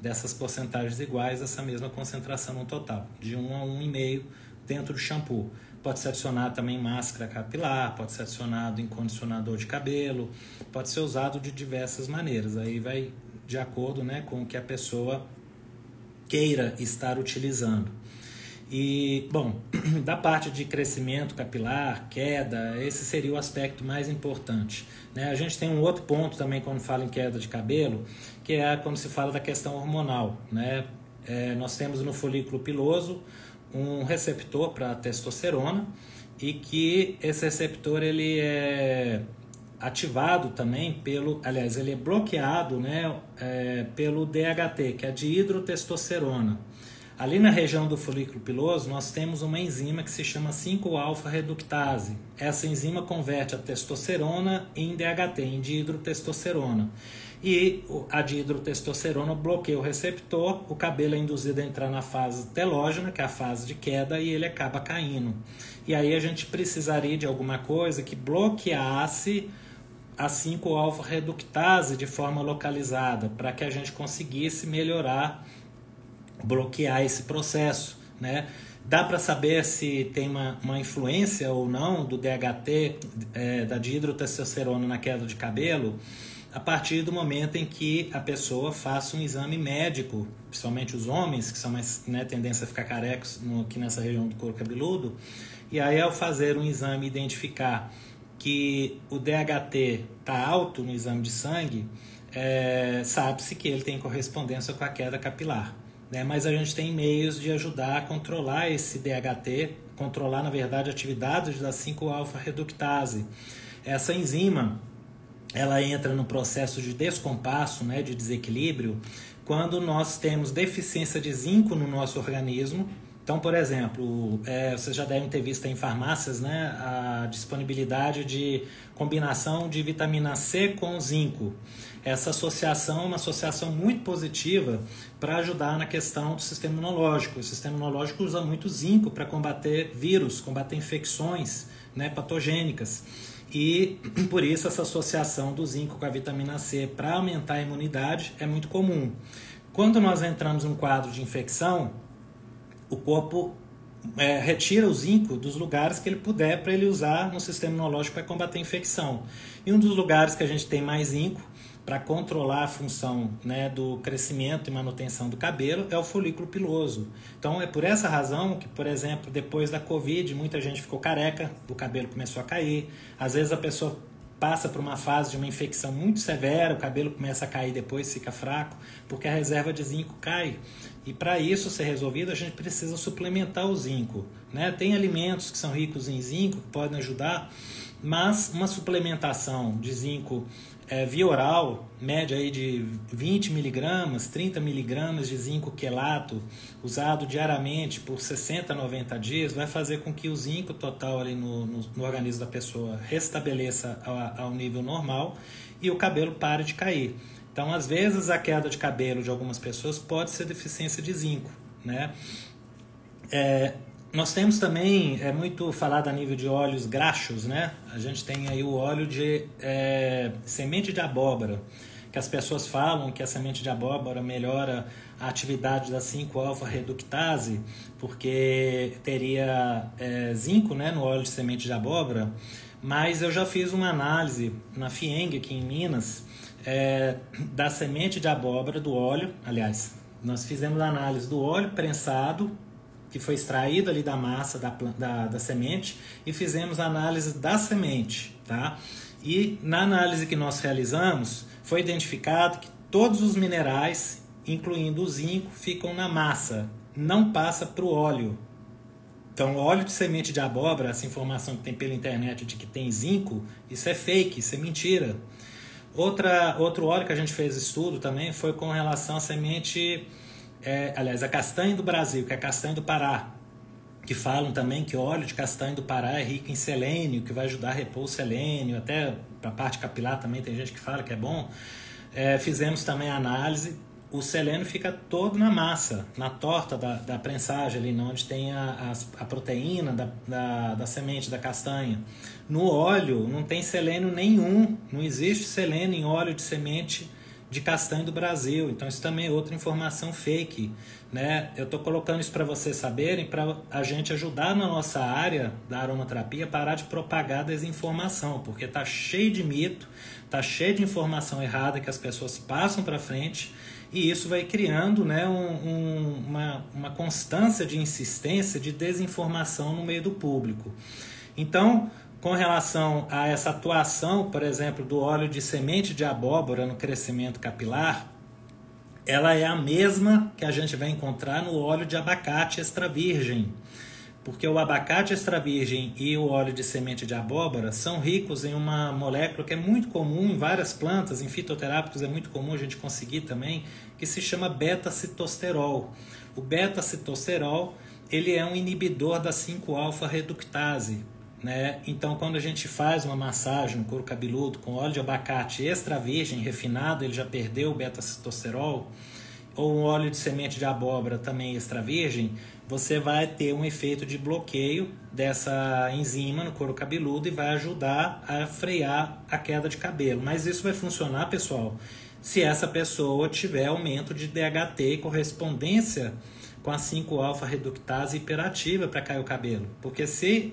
dessas porcentagens iguais essa mesma concentração no total, de 1 a 1,5 dentro do shampoo. Pode ser adicionado também máscara capilar, pode ser adicionado em condicionador de cabelo, pode ser usado de diversas maneiras. Aí vai de acordo, né, com o que a pessoa queira estar utilizando. E, bom, da parte de crescimento capilar, queda, esse seria o aspecto mais importante, né? A gente tem um outro ponto também quando fala em queda de cabelo, que é quando se fala da questão hormonal, né? Nós temos no folículo piloso um receptor para testosterona, e que esse receptor ele é ativado também pelo, aliás, ele é bloqueado, né, pelo DHT, que é a dihidrotestosterona. Ali na região do folículo piloso, nós temos uma enzima que se chama 5-alfa-reductase. Essa enzima converte a testosterona em DHT, em dihidrotestosterona. E a dihidrotestosterona bloqueia o receptor, o cabelo é induzido a entrar na fase telógena, que é a fase de queda, e ele acaba caindo. E aí a gente precisaria de alguma coisa que bloqueasse a 5-alfa-reductase de forma localizada, para que a gente conseguisse melhorar, bloquear esse processo, né? Dá para saber se tem uma influência ou não do DHT, da dihidrotestosterona na queda de cabelo, a partir do momento em que a pessoa faça um exame médico, principalmente os homens, que são mais, né, tendência a ficar carecos aqui nessa região do couro cabeludo, e aí ao fazer um exame identificar que o DHT está alto no exame de sangue, sabe-se que ele tem correspondência com a queda capilar. Né? Mas a gente tem meios de ajudar a controlar esse DHT, controlar, na verdade, a atividade da 5-alfa-reductase. Essa enzima, ela entra no processo de descompasso, né, de desequilíbrio, quando nós temos deficiência de zinco no nosso organismo. Então, por exemplo, vocês já devem ter visto em farmácias, né, a disponibilidade de combinação de vitamina C com zinco. Essa associação é uma associação muito positiva para ajudar na questão do sistema imunológico. O sistema imunológico usa muito zinco para combater vírus, combater infecções, né, patogênicas. E por isso essa associação do zinco com a vitamina C para aumentar a imunidade é muito comum. Quando nós entramos em um quadro de infecção, o corpo retira o zinco dos lugares que ele puder para ele usar no sistema imunológico para combater a infecção. E um dos lugares que a gente tem mais zinco para controlar a função, né, do crescimento e manutenção do cabelo é o folículo piloso. Então é por essa razão que, por exemplo, depois da Covid, muita gente ficou careca, o cabelo começou a cair. Às vezes a pessoa passa por uma fase de uma infecção muito severa, o cabelo começa a cair depois, fica fraco, porque a reserva de zinco cai. E para isso ser resolvido, a gente precisa suplementar o zinco. Né? Tem alimentos que são ricos em zinco, que podem ajudar, mas uma suplementação de zinco via oral, média aí de 20 miligramas, 30 miligramas de zinco quelato, usado diariamente por 60 a 90 dias, vai fazer com que o zinco total ali no organismo da pessoa restabeleça ao nível normal e o cabelo pare de cair. Então, às vezes, a queda de cabelo de algumas pessoas pode ser deficiência de zinco, né? Nós temos também, muito falado a nível de óleos graxos, né? A gente tem aí o óleo de semente de abóbora, que as pessoas falam que a semente de abóbora melhora a atividade da 5-alfa-reductase, porque teria zinco, né, no óleo de semente de abóbora, mas eu já fiz uma análise na FIENG aqui em Minas, da semente de abóbora, do óleo, aliás, nós fizemos a análise do óleo prensado, que foi extraído ali da massa da semente, e fizemos a análise da semente, tá? E na análise que nós realizamos, foi identificado que todos os minerais, incluindo o zinco, ficam na massa, não passa para o óleo. Então, o óleo de semente de abóbora, essa informação que tem pela internet de que tem zinco, isso é fake, isso é mentira. Outro óleo que a gente fez estudo também foi com relação à semente, a castanha do Brasil, que é a castanha do Pará, que falam também que o óleo de castanha do Pará é rico em selênio, que vai ajudar a repor o selênio, até para a parte capilar também tem gente que fala que é bom. Fizemos também a análise, o selênio fica todo na massa, na torta da prensagem ali, onde tem a proteína da semente da castanha. No óleo não tem selênio nenhum, não existe selênio em óleo de semente de castanha do Brasil, então isso também é outra informação fake, né? Eu estou colocando isso para vocês saberem, para a gente ajudar na nossa área da aromaterapia a parar de propagar desinformação, porque está cheio de mito, está cheio de informação errada que as pessoas passam para frente, e isso vai criando, né, uma constância de insistência de desinformação no meio do público. Então, com relação a essa atuação, por exemplo, do óleo de semente de abóbora no crescimento capilar, ela é a mesma que a gente vai encontrar no óleo de abacate extra virgem. Porque o abacate extra virgem e o óleo de semente de abóbora são ricos em uma molécula que é muito comum em várias plantas, em fitoterápicos é muito comum a gente conseguir também, que se chama beta-citosterol. O beta-citosterol, ele é um inibidor da 5-alfa-reductase, né? Então, quando a gente faz uma massagem no couro cabeludo com óleo de abacate extra virgem refinado, ele já perdeu o beta-citosterol, ou um óleo de semente de abóbora também extra virgem, você vai ter um efeito de bloqueio dessa enzima no couro cabeludo e vai ajudar a frear a queda de cabelo. Mas isso vai funcionar, pessoal, se essa pessoa tiver aumento de DHT e correspondência com a 5-alfa-reductase hiperativa para cair o cabelo. Porque se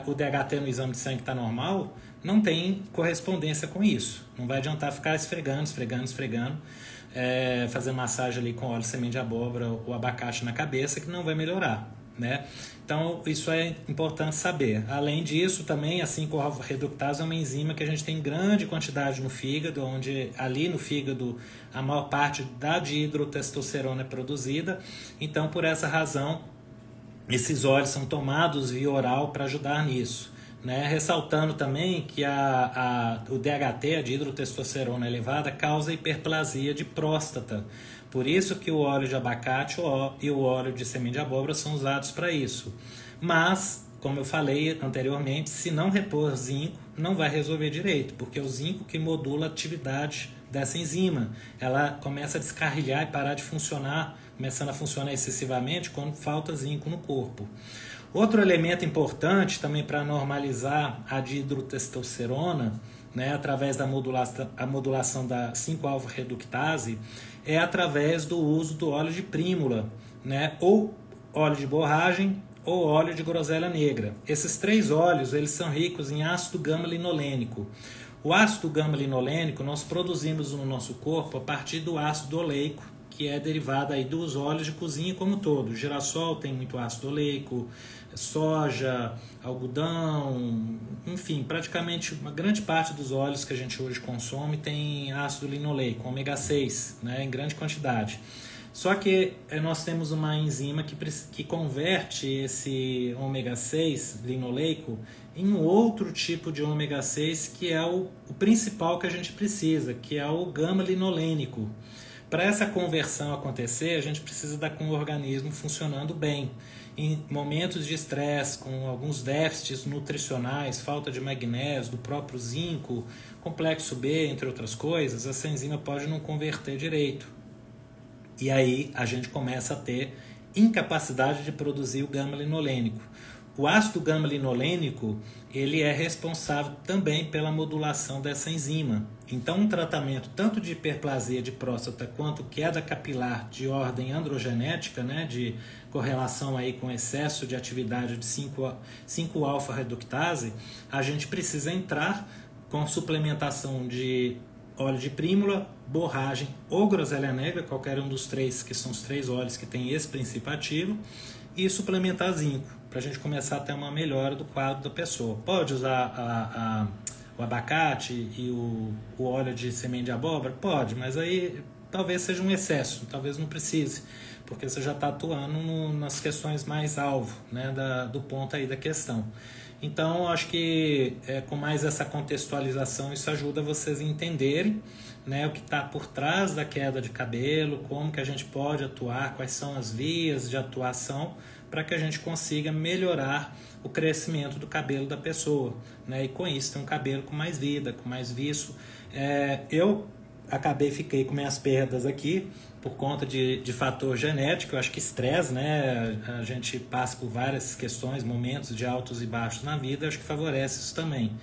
o DHT no exame de sangue está normal, não tem correspondência com isso. Não vai adiantar ficar esfregando, fazer massagem ali com óleo de semente de abóbora ou abacate na cabeça, que não vai melhorar, né? Então, isso é importante saber. Além disso, também a 5-alfa-reductase é uma enzima que a gente tem grande quantidade no fígado, onde ali no fígado a maior parte da dihidrotestosterona é produzida. Então, por essa razão, esses óleos são tomados via oral para ajudar nisso, né? Ressaltando também que o DHT, a dihidrotestosterona elevada, causa hiperplasia de próstata. Por isso que o óleo de abacate e o óleo de semente de abóbora são usados para isso. Mas, como eu falei anteriormente, se não repor zinco, não vai resolver direito, porque é o zinco que modula a atividade dessa enzima. Ela começa a descarrilhar e parar de funcionar, começando a funcionar excessivamente quando falta zinco no corpo. Outro elemento importante também para normalizar a dihidrotestosterona, né, através da modulação da 5-alfa-reductase, é através do uso do óleo de prímula, né, ou óleo de borragem ou óleo de groselha negra. Esses três óleos eles são ricos em ácido gama-linolênico. O ácido gama-linolênico nós produzimos no nosso corpo a partir do ácido oleico, que é derivado aí dos óleos de cozinha como um todo. O girassol tem muito ácido oleico, soja, algodão, enfim, praticamente uma grande parte dos óleos que a gente hoje consome tem ácido linoleico, ômega 6, né, em grande quantidade. Só que nós temos uma enzima que converte esse ômega 6 linoleico em um outro tipo de ômega 6 que é o principal que a gente precisa, que é o gama-linolênico. Para essa conversão acontecer, a gente precisa estar com o organismo funcionando bem. Em momentos de estresse, com alguns déficits nutricionais, falta de magnésio, do próprio zinco, complexo B, entre outras coisas, essa enzima pode não converter direito. E aí a gente começa a ter incapacidade de produzir o gama-linolênico. O ácido gama-linolênico, ele é responsável também pela modulação dessa enzima. Então, um tratamento tanto de hiperplasia de próstata quanto queda capilar de ordem androgenética, né, de correlação aí com excesso de atividade de 5-alfa-reductase, a gente precisa entrar com suplementação de óleo de prímula, borragem ou groselha negra, qualquer um dos três, que são os três óleos que tem esse princípio ativo, e suplementar zinco, para a gente começar a ter uma melhora do quadro da pessoa. Pode usar o abacate e o óleo de semente de abóbora? Pode, mas aí talvez seja um excesso, talvez não precise, porque você já está atuando nas questões mais alvo, né, do ponto aí da questão. Então, acho que com mais essa contextualização, isso ajuda vocês a entenderem, né, o que está por trás da queda de cabelo, como que a gente pode atuar, quais são as vias de atuação para que a gente consiga melhorar o crescimento do cabelo da pessoa, né, e com isso ter um cabelo com mais vida, com mais viço. Eu fiquei com minhas perdas aqui por conta de fator genético. Eu acho que estresse, né, a gente passa por várias questões, momentos de altos e baixos na vida, acho que favorece isso também.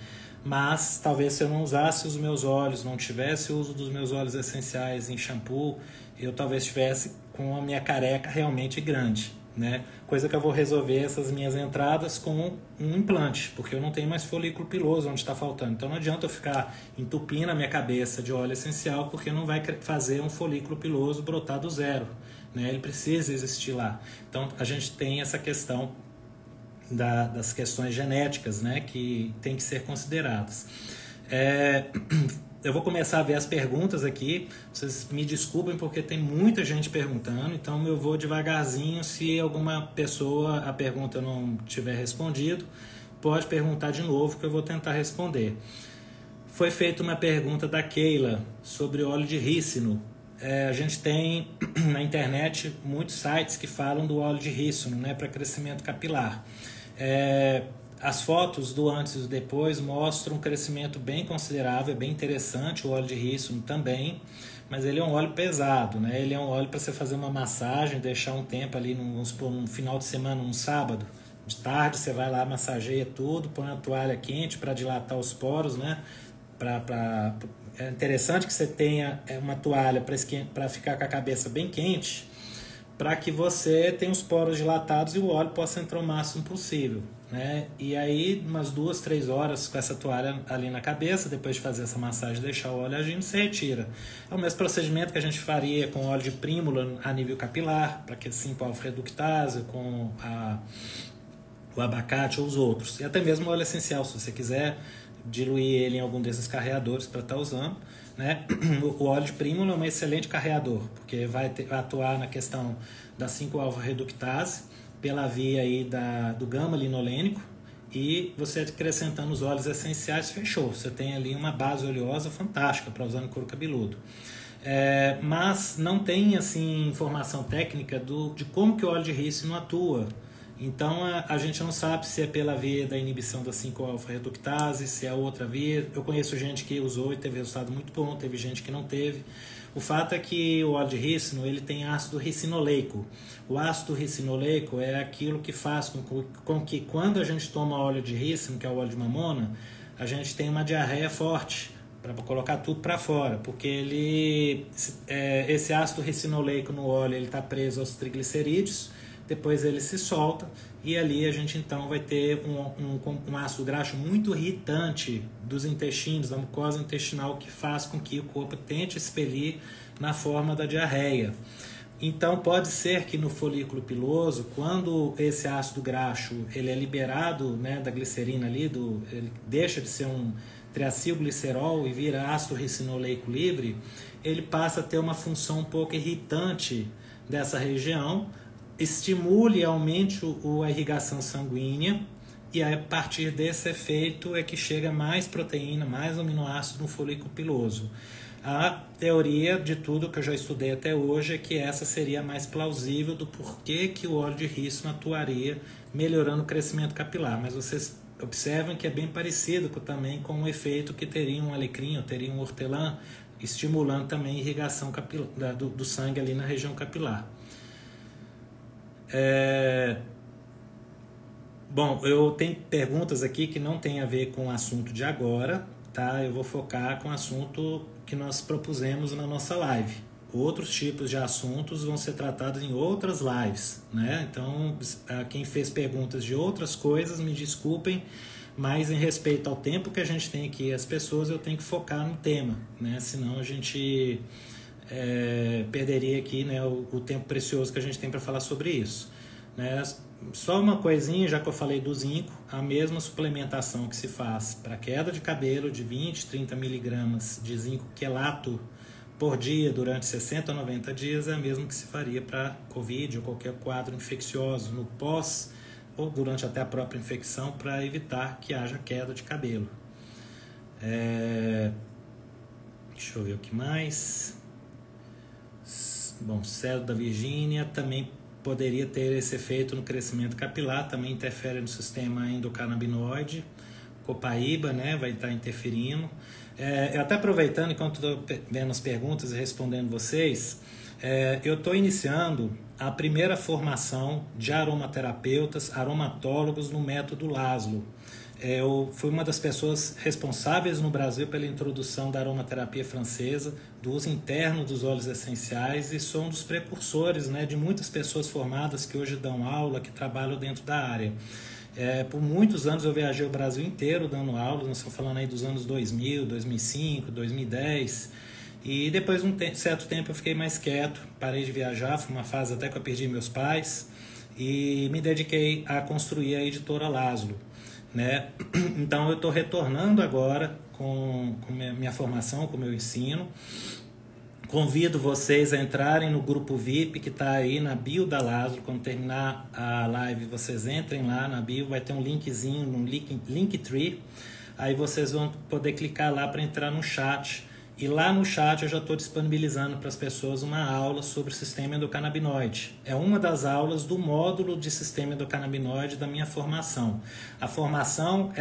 Mas talvez se eu não usasse os meus óleos, não tivesse o uso dos meus óleos essenciais em shampoo, eu talvez estivesse com a minha careca realmente grande, né? Coisa que eu vou resolver essas minhas entradas com um implante, porque eu não tenho mais folículo piloso onde está faltando. Então não adianta eu ficar entupindo a minha cabeça de óleo essencial, porque não vai fazer um folículo piloso brotar do zero, né? Ele precisa existir lá. Então a gente tem essa questão das questões genéticas, né, que tem que ser consideradas. eu vou começar a ver as perguntas aqui. Vocês me desculpem porque tem muita gente perguntando, então eu vou devagarzinho. Se alguma pessoa a pergunta não tiver respondido, pode perguntar de novo que eu vou tentar responder. Foi feita uma pergunta da Keila sobre óleo de rícino. A gente tem na internet muitos sites que falam do óleo de rícino, né, para crescimento capilar. As fotos do antes e do depois mostram um crescimento bem considerável, bem interessante o óleo de rícino também, mas ele é um óleo pesado, né? Ele é um óleo para você fazer uma massagem, deixar um tempo ali, vamos supor, um final de semana, um sábado, de tarde, você vai lá, massageia tudo, põe uma toalha quente para dilatar os poros, né? É interessante que você tenha uma toalha para ficar com a cabeça bem quente, para que você tenha os poros dilatados e o óleo possa entrar o máximo possível, né? E aí, umas 2, 3 horas com essa toalha ali na cabeça, depois de fazer essa massagem, deixar o óleo agindo, você retira. É o mesmo procedimento que a gente faria com óleo de prímula a nível capilar, para que assim, com a alfa-reductase, com o abacate ou os outros. E até mesmo o óleo essencial, se você quiser diluir ele em algum desses carreadores para estar usando, né? O óleo de prímula é um excelente carreador, porque vai atuar na questão da 5-alfa-reductase pela via aí do gama-linolênico, e você acrescentando os óleos essenciais, fechou. Você tem ali uma base oleosa fantástica para usar no couro cabeludo. Mas não tem assim informação técnica de como que o óleo de rícino atua. Então a gente não sabe se é pela via da inibição da 5-alfa-reductase, se é outra via. Eu conheço gente que usou e teve resultado muito bom, teve gente que não teve. O fato é que o óleo de rícino ele tem ácido ricinoleico. O ácido ricinoleico é aquilo que faz com que quando a gente toma óleo de rícino, que é o óleo de mamona, a gente tem uma diarreia forte, para colocar tudo para fora, porque esse ácido ricinoleico no óleo está preso aos triglicerídeos. Depois ele se solta e ali a gente então vai ter um ácido graxo muito irritante dos intestinos, da mucosa intestinal, que faz com que o corpo tente expelir na forma da diarreia. Então pode ser que no folículo piloso, quando esse ácido graxo ele é liberado, né, da glicerina ali, ele deixa de ser um triacilglicerol e vira ácido ricinoleico livre, ele passa a ter uma função um pouco irritante dessa região, estimule e aumente a irrigação sanguínea, e aí, a partir desse efeito é que chega mais proteína, mais aminoácido no folículo piloso. A teoria de tudo que eu já estudei até hoje é que essa seria a mais plausível do porquê que o óleo de rícino atuaria melhorando o crescimento capilar, mas vocês observam que é bem parecido também com o efeito que teria um alecrim ou teria um hortelã, estimulando também a irrigação capilar, do sangue ali na região capilar. Bom, eu tenho perguntas aqui que não tem a ver com o assunto de agora, tá? Eu vou focar com o assunto que nós propusemos na nossa live. Outros tipos de assuntos vão ser tratados em outras lives, né? Então, quem fez perguntas de outras coisas, me desculpem, mas em respeito ao tempo que a gente tem aqui, as pessoas, eu tenho que focar no tema, né? Senão a gente perderia aqui, né, o tempo precioso que a gente tem para falar sobre isso, né? Só uma coisinha, já que eu falei do zinco, a mesma suplementação que se faz para queda de cabelo de 20, 30 miligramas de zinco quelato por dia durante 60 a 90 dias é a mesma que se faria para Covid ou qualquer quadro infeccioso no pós ou durante até a própria infecção, para evitar que haja queda de cabelo. Deixa eu ver o que mais. Bom, cérebro da Virgínia também poderia ter esse efeito no crescimento capilar, também interfere no sistema endocannabinoide, copaíba, né, vai estar interferindo. Eu até aproveitando, enquanto estou vendo as perguntas e respondendo vocês, eu estou iniciando a primeira formação de aromaterapeutas, aromatólogos no método Laszlo. Eu fui uma das pessoas responsáveis no Brasil pela introdução da aromaterapia francesa, do uso interno dos óleos essenciais, e sou um dos precursores, né, de muitas pessoas formadas que hoje dão aula, que trabalham dentro da área. Por muitos anos eu viajei o Brasil inteiro dando aulas, nós estamos falando aí dos anos 2000, 2005, 2010, e depois de um certo tempo eu fiquei mais quieto, parei de viajar, foi uma fase até que eu perdi meus pais, e me dediquei a construir a editora Laszlo, né? Então eu estou retornando agora com minha formação, com o meu ensino. Convido vocês a entrarem no grupo VIP que está aí na bio da Lázaro. Quando terminar a live, vocês entrem lá na bio, vai ter um linkzinho, um Linktree. Aí vocês vão poder clicar lá para entrar no chat. E lá no chat eu já estou disponibilizando para as pessoas uma aula sobre o sistema endocannabinoide. É uma das aulas do módulo de sistema endocannabinoide da minha formação. A formação,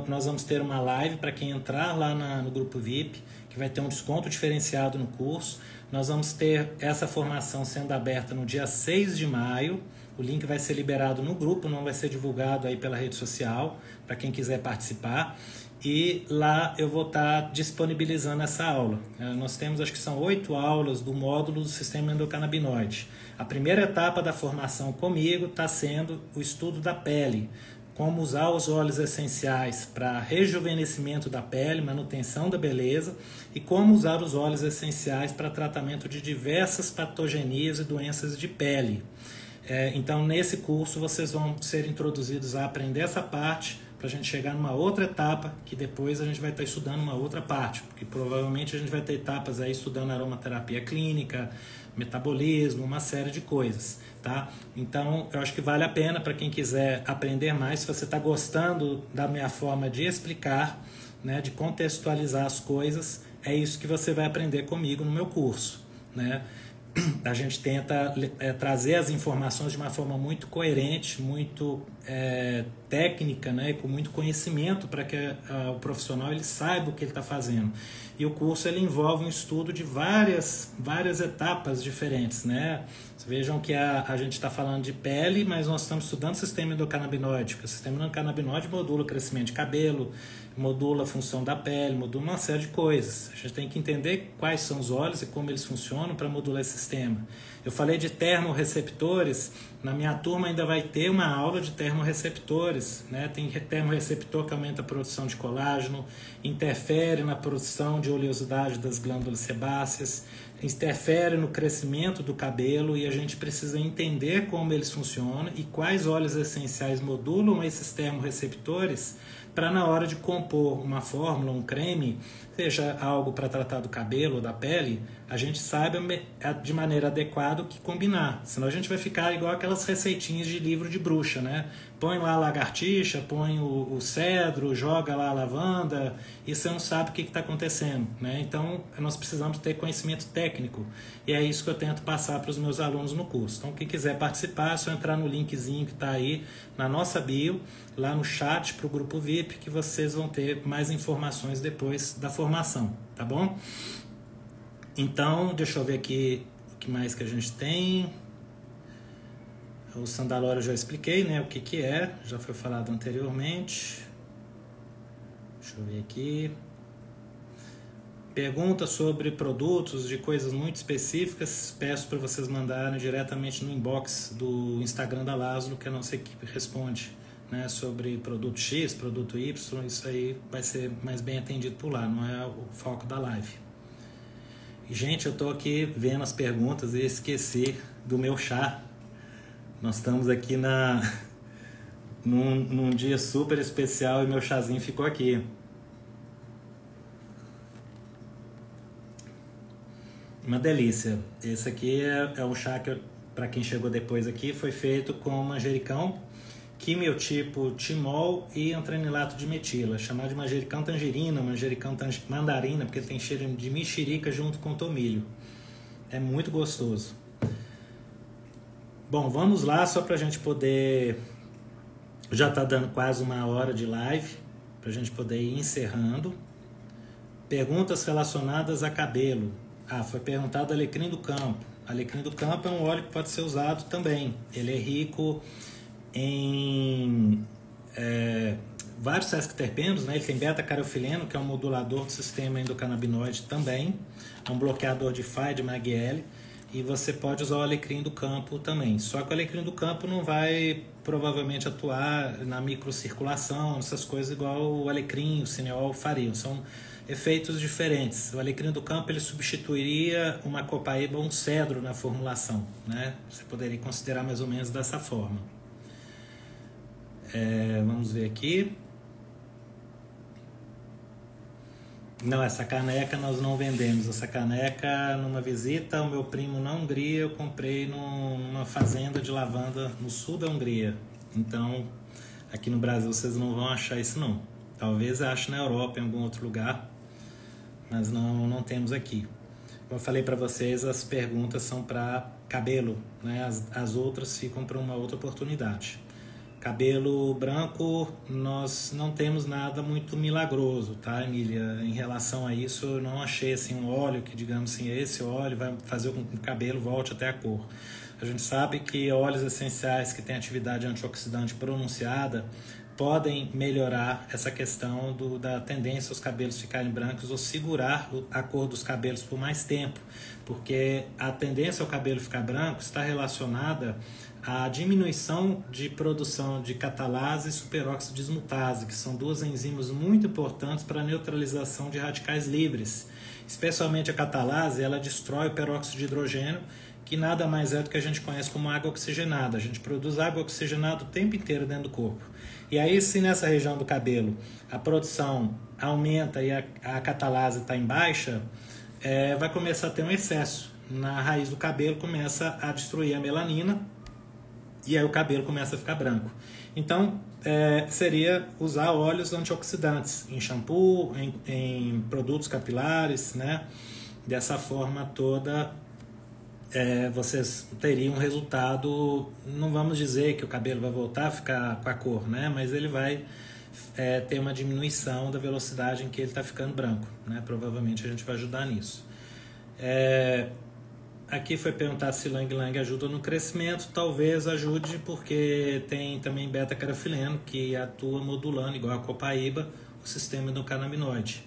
nós vamos ter uma live para quem entrar lá no grupo VIP, que vai ter um desconto diferenciado no curso. Nós vamos ter essa formação sendo aberta no dia 6 de maio. O link vai ser liberado no grupo, não vai ser divulgado aí pela rede social, para quem quiser participar. E lá eu vou estar disponibilizando essa aula. Nós temos, acho que são 8 aulas do módulo do sistema endocannabinoide. A primeira etapa da formação comigo está sendo o estudo da pele. Como usar os óleos essenciais para rejuvenescimento da pele, manutenção da beleza, e como usar os óleos essenciais para tratamento de diversas patogenias e doenças de pele. Então, nesse curso, vocês vão ser introduzidos a aprender essa parte, para a gente chegar numa outra etapa, que depois a gente vai estar estudando uma outra parte, porque provavelmente a gente vai ter etapas aí estudando aromaterapia clínica, metabolismo, uma série de coisas, tá? Então, eu acho que vale a pena para quem quiser aprender mais. Se você está gostando da minha forma de explicar, né, de contextualizar as coisas, é isso que você vai aprender comigo no meu curso, né? A gente tenta trazer as informações de uma forma muito coerente, muito técnica, né, com muito conhecimento para que o profissional ele saiba o que ele está fazendo. E o curso ele envolve um estudo de várias etapas diferentes, né? Vejam que a gente está falando de pele, mas nós estamos estudando o sistema endocannabinoide, porque o sistema endocannabinoide modula o crescimento de cabelo, modula a função da pele, modula uma série de coisas. A gente tem que entender quais são os óleos e como eles funcionam para modular esse sistema. Eu falei de termorreceptores, na minha turma ainda vai ter uma aula de termorreceptores, né? Tem termorreceptor que aumenta a produção de colágeno, interfere na produção de oleosidade das glândulas sebáceas, interfere no crescimento do cabelo, e a gente precisa entender como eles funcionam e quais óleos essenciais modulam esses termorreceptores para, na hora de compor uma fórmula, um creme, seja algo para tratar do cabelo ou da pele, a gente saiba de maneira adequada o que combinar. Senão a gente vai ficar igual aquelas receitinhas de livro de bruxa, né? Põe lá a lagartixa, põe o cedro, joga lá a lavanda e você não sabe o que está acontecendo, né? Então, nós precisamos ter conhecimento técnico e é isso que eu tento passar para os meus alunos no curso. Então, quem quiser participar, é só entrar no linkzinho que está aí na nossa bio, lá no chat para o grupo VIP, que vocês vão ter mais informações depois da formação, tá bom? Então, deixa eu ver aqui o que mais que a gente tem. O Sandalório eu já expliquei, né, o que é, já foi falado anteriormente. Deixa eu ver aqui. Perguntas sobre produtos, de coisas muito específicas, peço para vocês mandarem diretamente no inbox do Instagram da Lázaro, que a nossa equipe responde, né, sobre produto X, produto Y, isso aí vai ser mais bem atendido por lá, não é o foco da live. E, gente, eu estou aqui vendo as perguntas e esqueci do meu chá. Nós estamos aqui num dia super especial e meu chazinho ficou aqui. Uma delícia. Esse aqui é um chá que, para quem chegou depois aqui, foi feito com manjericão, quimiotipo timol e antranilato de metila. Chamado de manjericão tangerina, manjericão mandarina, porque ele tem cheiro de mexerica junto com tomilho. É muito gostoso. Bom, vamos lá, só para a gente poder... Já está dando quase 1 hora de live, para a gente poder ir encerrando. Perguntas relacionadas a cabelo. Foi perguntado alecrim do campo. Alecrim do campo é um óleo que pode ser usado também. Ele é rico em vários sesquiterpenos, né? Ele tem beta-carofileno, que é um modulador do sistema endocannabinoide também. É um bloqueador de Phi, de Mag-L. E você pode usar o alecrim do campo também. Só que o alecrim do campo não vai provavelmente atuar na microcirculação, essas coisas igual o alecrim, o cineol fariam. São efeitos diferentes. O alecrim do campo ele substituiria uma copaíba ou um cedro na formulação, né? Você poderia considerar mais ou menos dessa forma. Vamos ver aqui. Não, essa caneca nós não vendemos. Essa caneca, numa visita ao meu primo na Hungria, eu comprei numa fazenda de lavanda no sul da Hungria. Então, aqui no Brasil vocês não vão achar isso não. Talvez ache na Europa, em algum outro lugar, mas não temos aqui. Como eu falei para vocês, as perguntas são para cabelo, né? As outras ficam para uma outra oportunidade. Cabelo branco, nós não temos nada muito milagroso, tá, Emília? Em relação a isso, eu não achei assim, um óleo que, digamos assim, esse óleo vai fazer com que o cabelo volte até a cor. A gente sabe que óleos essenciais que têm atividade antioxidante pronunciada podem melhorar essa questão da tendência aos cabelos ficarem brancos ou segurar a cor dos cabelos por mais tempo, porque a tendência ao cabelo ficar branco está relacionada à diminuição de produção de catalase e superóxido dismutase, que são duas enzimas muito importantes para a neutralização de radicais livres. Especialmente a catalase, ela destrói o peróxido de hidrogênio, que nada mais é do que a gente conhece como água oxigenada. A gente produz água oxigenada o tempo inteiro dentro do corpo. E aí, se nessa região do cabelo a produção aumenta e a catalase está em baixa, vai começar a ter um excesso. Na raiz do cabelo começa a destruir a melanina e aí o cabelo começa a ficar branco. Então, seria usar óleos antioxidantes em shampoo, em produtos capilares, né? Dessa forma toda, vocês teriam um resultado, não vamos dizer que o cabelo vai voltar a ficar com a cor, né? Mas ele vai ter uma diminuição da velocidade em que ele está ficando branco, né? Provavelmente a gente vai ajudar nisso. Aqui foi perguntar se Lang Lang ajuda no crescimento. Talvez ajude, porque tem também beta-carafileno que atua modulando, igual a copaíba, o sistema endocannabinoide.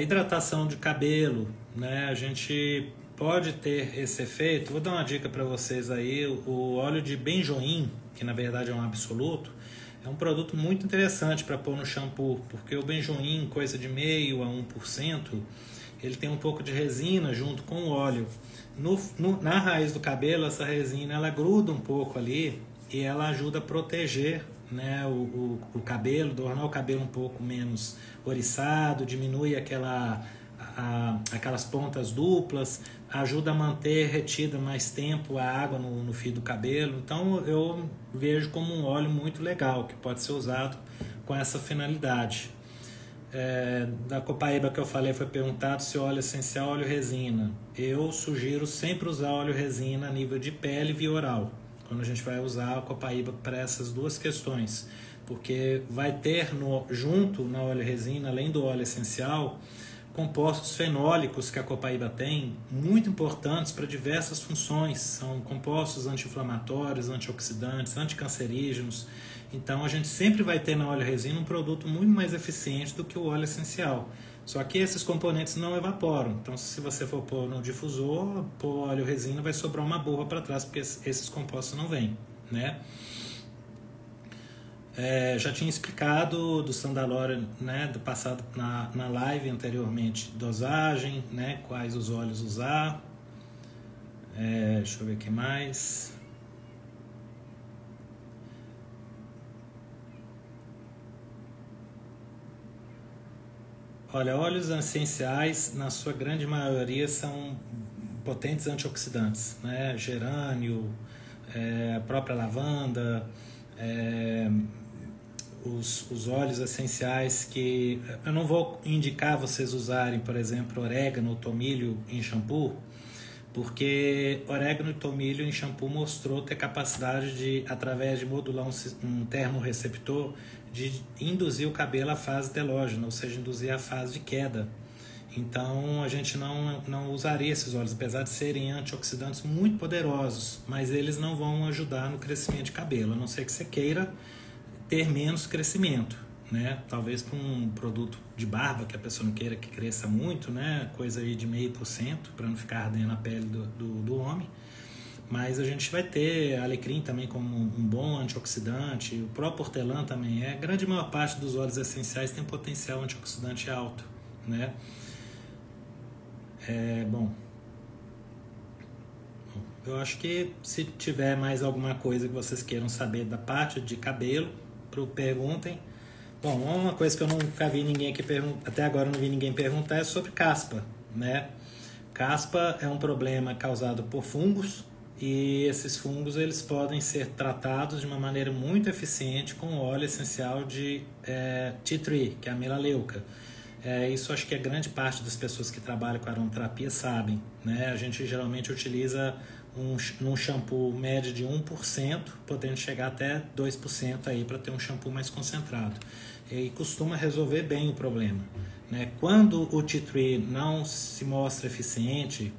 Hidratação de cabelo, né? A gente pode ter esse efeito. Vou dar uma dica para vocês aí. O óleo de benjoim, que na verdade é um absoluto, é um produto muito interessante para pôr no shampoo, porque o benjoim, coisa de 0,5% a 1%, ele tem um pouco de resina junto com o óleo. Na raiz do cabelo, essa resina ela gruda um pouco ali e ela ajuda a proteger, né, o cabelo, tornar o cabelo um pouco menos oriçado, diminui aquelas pontas duplas, ajuda a manter retida mais tempo a água no fio do cabelo. Então eu vejo como um óleo muito legal, que pode ser usado com essa finalidade. Da copaíba que eu falei, foi perguntado se óleo essencial ou óleo resina. Eu sugiro sempre usar óleo resina a nível de pele e via oral, quando a gente vai usar a copaíba para essas duas questões, porque vai ter junto na óleo resina, além do óleo essencial, compostos fenólicos que a copaíba tem, muito importantes para diversas funções. São compostos anti-inflamatórios, antioxidantes, anticancerígenos. Então a gente sempre vai ter na óleo resina um produto muito mais eficiente do que o óleo essencial. Só que esses componentes não evaporam. Então se você for pôr no difusor, pôr óleo resina, vai sobrar uma borra para trás, porque esses compostos não vêm, né? Já tinha explicado do Sandalora, né, do passado na live anteriormente, dosagem, né, quais os óleos usar. Deixa eu ver o que mais. Olha, óleos essenciais, na sua grande maioria, são potentes antioxidantes, né? Gerânio, a própria lavanda, os óleos essenciais que... Eu não vou indicar vocês usarem, por exemplo, orégano ou tomilho em shampoo, porque orégano e tomilho em shampoo mostrou ter capacidade de, através de modular um termorreceptor, de induzir o cabelo à fase telógena, ou seja, induzir a fase de queda. Então a gente não usaria esses óleos, apesar de serem antioxidantes muito poderosos, mas eles não vão ajudar no crescimento de cabelo, a não ser que você queira ter menos crescimento, né? Talvez para um produto de barba que a pessoa não queira que cresça muito, né? Coisa aí de 0,5%, para não ficar ardendo a pele do homem. Mas a gente vai ter alecrim também como um bom antioxidante, o próprio hortelã também é. A grande maior parte dos óleos essenciais tem potencial antioxidante alto, né? Bom, eu acho que se tiver mais alguma coisa que vocês queiram saber da parte de cabelo, perguntem. Bom, uma coisa que eu nunca vi ninguém aqui perguntar, até agora eu não vi ninguém perguntar, é sobre caspa, né? Caspa é um problema causado por fungos e esses fungos eles podem ser tratados de uma maneira muito eficiente com o óleo essencial de tea tree, que é a melaleuca. Isso acho que a grande parte das pessoas que trabalham com aromaterapia sabem, né? A gente geralmente utiliza um shampoo médio de 1%, podendo chegar até 2% aí para ter um shampoo mais concentrado. E costuma resolver bem o problema, né? Quando o tea tree não se mostra eficiente,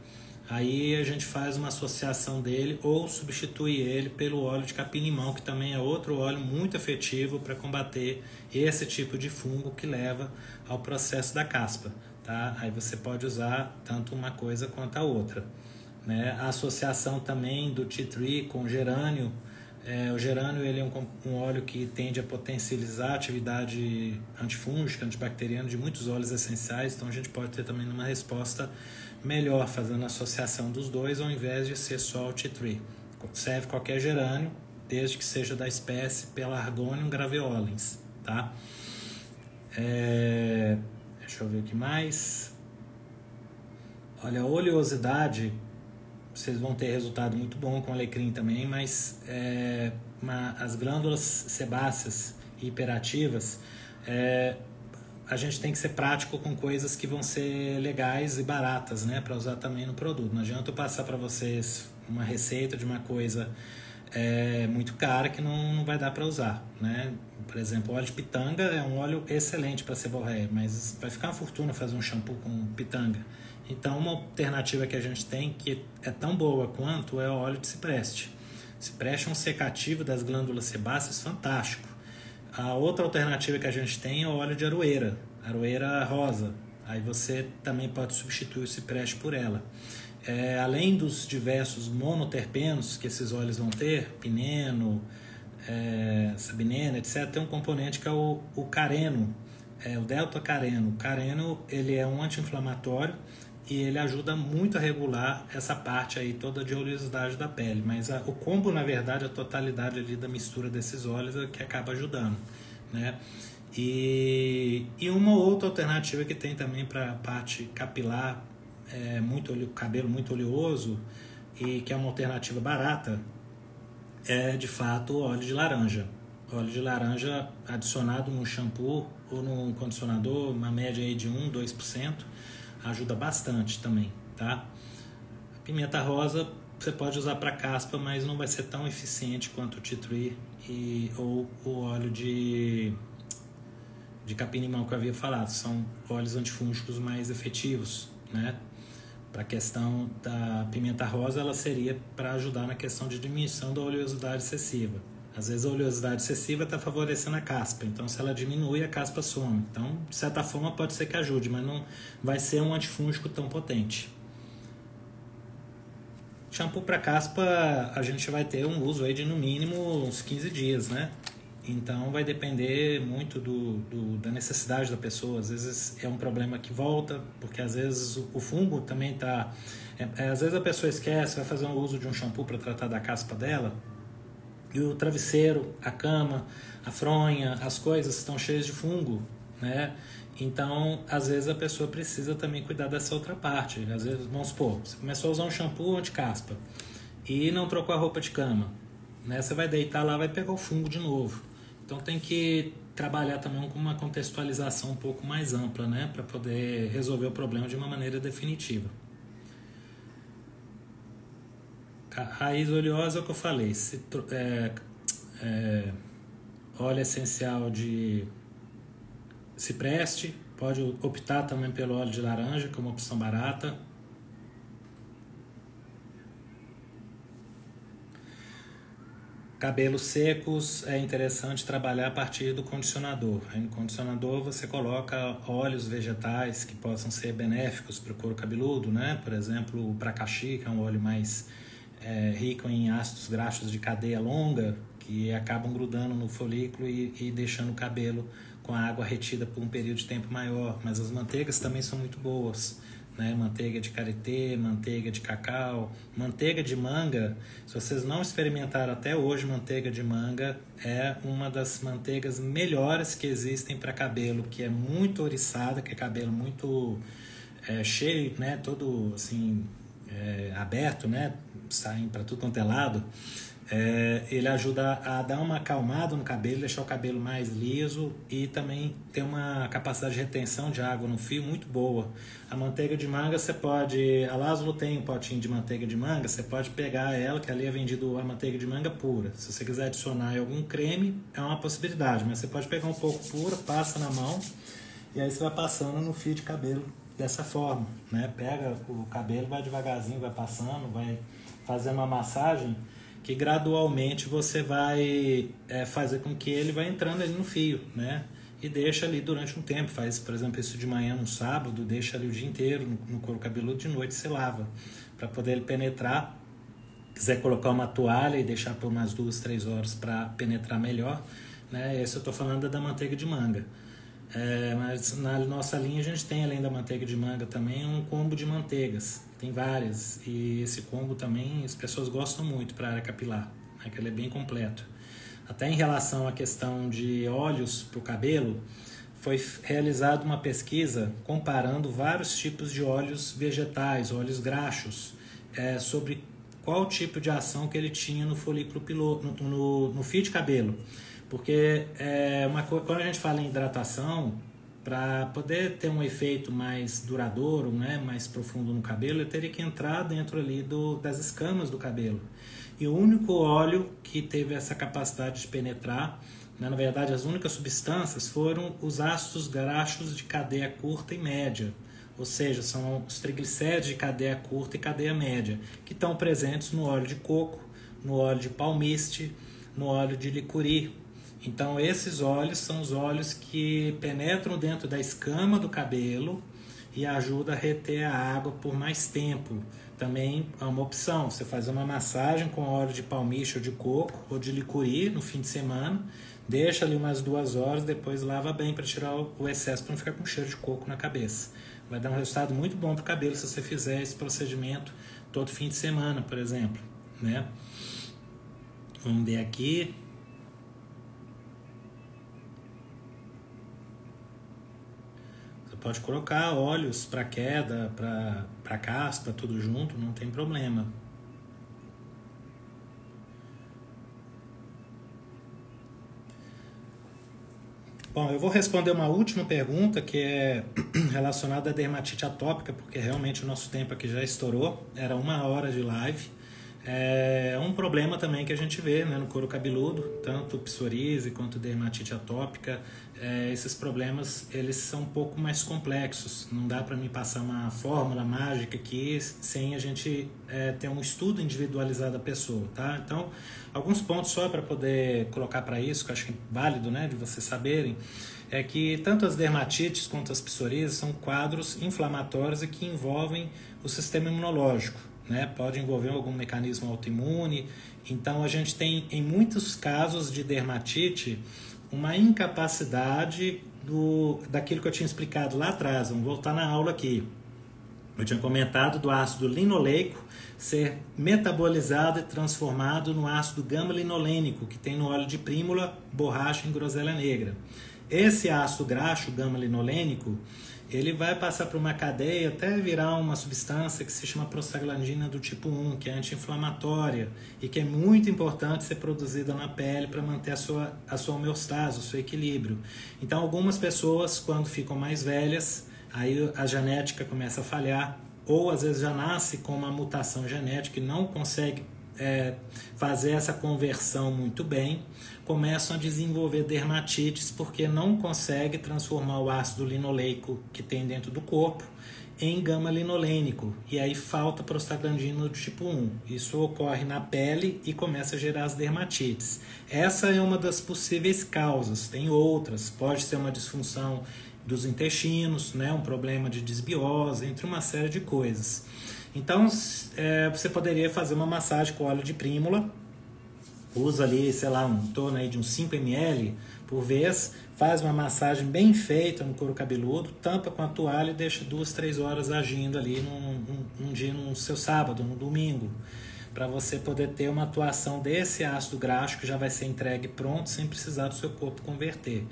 aí a gente faz uma associação dele ou substitui ele pelo óleo de capim-limão, que também é outro óleo muito efetivo para combater esse tipo de fungo que leva ao processo da caspa, tá? Aí você pode usar tanto uma coisa quanto a outra, né? A associação também do tea tree com gerânio, o gerânio ele é um óleo que tende a potencializar a atividade antifúngica, antibacteriana de muitos óleos essenciais, então a gente pode ter também uma resposta melhor fazendo a associação dos dois ao invés de ser só o tea tree. Serve qualquer gerânio, desde que seja da espécie Pelargonium graveolens, tá? Deixa eu ver o que mais. Olha, a oleosidade, vocês vão ter resultado muito bom com alecrim também, mas as glândulas sebáceas e hiperativas, a gente tem que ser prático com coisas que vão ser legais e baratas, né, para usar também no produto. Não adianta eu passar para vocês uma receita de uma coisa muito cara que não vai dar para usar, né? Por exemplo, o óleo de pitanga é um óleo excelente para seborréia, mas vai ficar uma fortuna fazer um shampoo com pitanga. Então, uma alternativa que a gente tem, que é tão boa quanto, é o óleo de cipreste. Cipreste é um secativo das glândulas sebáceas fantástico. A outra alternativa que a gente tem é o óleo de aroeira, aroeira rosa. Aí você também pode substituir o cipreste por ela. Além dos diversos monoterpenos que esses óleos vão ter, pineno, sabineno, etc., tem um componente que é o careno, o delta-careno. O careno ele é um anti-inflamatório e ele ajuda muito a regular essa parte aí toda de oleosidade da pele, mas o combo, na verdade, a totalidade ali da mistura desses óleos é que acaba ajudando, né? E uma outra alternativa que tem também para a parte capilar, cabelo muito oleoso, e que é uma alternativa barata, é de fato o óleo de laranja. O óleo de laranja adicionado num shampoo ou num condicionador, uma média aí de 1-2%, ajuda bastante também, tá? A pimenta rosa você pode usar para caspa, mas não vai ser tão eficiente quanto o tea tree ou o óleo de capim-limão que eu havia falado. São óleos antifúngicos mais efetivos, né? Para a questão da pimenta rosa, ela seria para ajudar na questão de diminuição da oleosidade excessiva. Às vezes a oleosidade excessiva está favorecendo a caspa, então se ela diminui, a caspa some. Então, de certa forma, pode ser que ajude, mas não vai ser um antifúngico tão potente. Shampoo para caspa, a gente vai ter um uso aí de no mínimo uns 15 dias, né? Então vai depender muito da necessidade da pessoa. Às vezes é um problema que volta, porque às vezes o fungo também está... às vezes a pessoa esquece, vai fazer um uso de um shampoo para tratar da caspa dela, e o travesseiro, a cama, a fronha, as coisas estão cheias de fungo, né? Então, às vezes a pessoa precisa também cuidar dessa outra parte. Às vezes, vamos supor, você começou a usar um shampoo anti-caspa e não trocou a roupa de cama, né? Você vai deitar lá, vai pegar o fungo de novo. Então tem que trabalhar também com uma contextualização um pouco mais ampla, né? Para poder resolver o problema de uma maneira definitiva. Raiz oleosa é o que eu falei. Óleo essencial de cipreste, pode optar também pelo óleo de laranja como opção barata. Cabelos secos é interessante trabalhar a partir do condicionador. Aí no condicionador você coloca óleos vegetais que possam ser benéficos para o couro cabeludo, né? Por exemplo, o pracaxi, que é um óleo mais rico em ácidos graxos de cadeia longa, que acabam grudando no folículo e deixando o cabelo com a água retida por um período de tempo maior. Mas as manteigas também são muito boas, né? Manteiga de karité, manteiga de cacau, manteiga de manga. Se vocês não experimentaram até hoje, manteiga de manga é uma das manteigas melhores que existem para cabelo, que é muito oriçada, que é cabelo muito cheio, né? Todo assim aberto, né? Saindo para tudo quanto é lado. Ele ajuda a dar uma acalmada no cabelo, deixar o cabelo mais liso e também tem uma capacidade de retenção de água no fio muito boa. A manteiga de manga você pode... A Lázaro tem um potinho de manteiga de manga, você pode pegar ela, que ali é vendido a manteiga de manga pura. Se você quiser adicionar algum creme, é uma possibilidade, mas você pode pegar um pouco pura, passa na mão e aí você vai passando no fio de cabelo dessa forma, né? Pega o cabelo, vai devagarzinho, vai passando, vai fazendo uma massagem que gradualmente você vai fazer com que ele vá entrando ali no fio, né? E deixa ali durante um tempo. Faz, por exemplo, isso de manhã no sábado, deixa ali o dia inteiro no couro cabeludo, de noite você lava, para poder ele penetrar. Se quiser colocar uma toalha e deixar por umas 2, 3 horas para penetrar melhor, né? Esse eu estou falando da manteiga de manga. Mas na nossa linha a gente tem, além da manteiga de manga, também um combo de manteigas. Tem várias, e esse combo também as pessoas gostam muito para a área capilar, né, que ele é bem completo. Até em relação à questão de óleos para o cabelo, foi realizada uma pesquisa comparando vários tipos de óleos vegetais, óleos graxos, sobre qual tipo de ação que ele tinha no folículo piloso, no fio de cabelo. Porque quando a gente fala em hidratação, para poder ter um efeito mais duradouro, né, mais profundo no cabelo, ele teria que entrar dentro ali das escamas do cabelo. E o único óleo que teve essa capacidade de penetrar, né, na verdade as únicas substâncias foram os ácidos graxos de cadeia curta e média. Ou seja, são os triglicéridos de cadeia curta e cadeia média, que estão presentes no óleo de coco, no óleo de palmiste, no óleo de licuri. Então esses óleos são os óleos que penetram dentro da escama do cabelo e ajudam a reter a água por mais tempo. Também é uma opção, você faz uma massagem com óleo de palmiste ou de coco ou de licuri no fim de semana, deixa ali umas 2 horas, depois lava bem para tirar o excesso, para não ficar com cheiro de coco na cabeça. Vai dar um resultado muito bom para o cabelo se você fizer esse procedimento todo fim de semana, por exemplo, né? Vamos ver aqui. Pode colocar óleos para queda, para caspa, tudo junto, não tem problema. Bom, eu vou responder uma última pergunta que é relacionada à dermatite atópica, porque realmente o nosso tempo aqui já estourou, era 1 hora de live. É um problema também que a gente vê, né, no couro cabeludo, tanto psoríase quanto dermatite atópica. Esses problemas eles são um pouco mais complexos, não dá para mim passar uma fórmula mágica aqui sem a gente ter um estudo individualizado da pessoa, tá? Então, alguns pontos só para poder colocar para isso, que eu acho que é válido, né, de vocês saberem, é que tanto as dermatites quanto as psoríases são quadros inflamatórios e que envolvem o sistema imunológico, né? Pode envolver algum mecanismo autoimune. Então a gente tem em muitos casos de dermatite uma incapacidade daquilo que eu tinha explicado lá atrás. Vamos voltar na aula aqui. Eu tinha comentado do ácido linoleico ser metabolizado e transformado no ácido gama-linolênico que tem no óleo de prímula, borracha e groselha negra. Esse ácido graxo gama-linolênico ele vai passar por uma cadeia até virar uma substância que se chama prostaglandina do tipo 1, que é anti-inflamatória e que é muito importante ser produzida na pele para manter a sua homeostase, o seu equilíbrio. Então, algumas pessoas, quando ficam mais velhas, aí a genética começa a falhar, ou às vezes já nasce com uma mutação genética e não consegue fazer essa conversão muito bem, começam a desenvolver dermatites porque não consegue transformar o ácido linoleico que tem dentro do corpo em gama-linolênico, e aí falta prostaglandina do tipo 1. Isso ocorre na pele e começa a gerar as dermatites. Essa é uma das possíveis causas, tem outras, pode ser uma disfunção dos intestinos, né, um problema de desbiose, entre uma série de coisas. Então, você poderia fazer uma massagem com óleo de prímula, Usa ali, sei lá, um torno aí de uns 5 ml por vez, faz uma massagem bem feita no couro cabeludo, tampa com a toalha e deixa 2, 3 horas agindo ali num dia, no seu sábado, no domingo, para você poder ter uma atuação desse ácido graxo que já vai ser entregue pronto, sem precisar do seu corpo converter.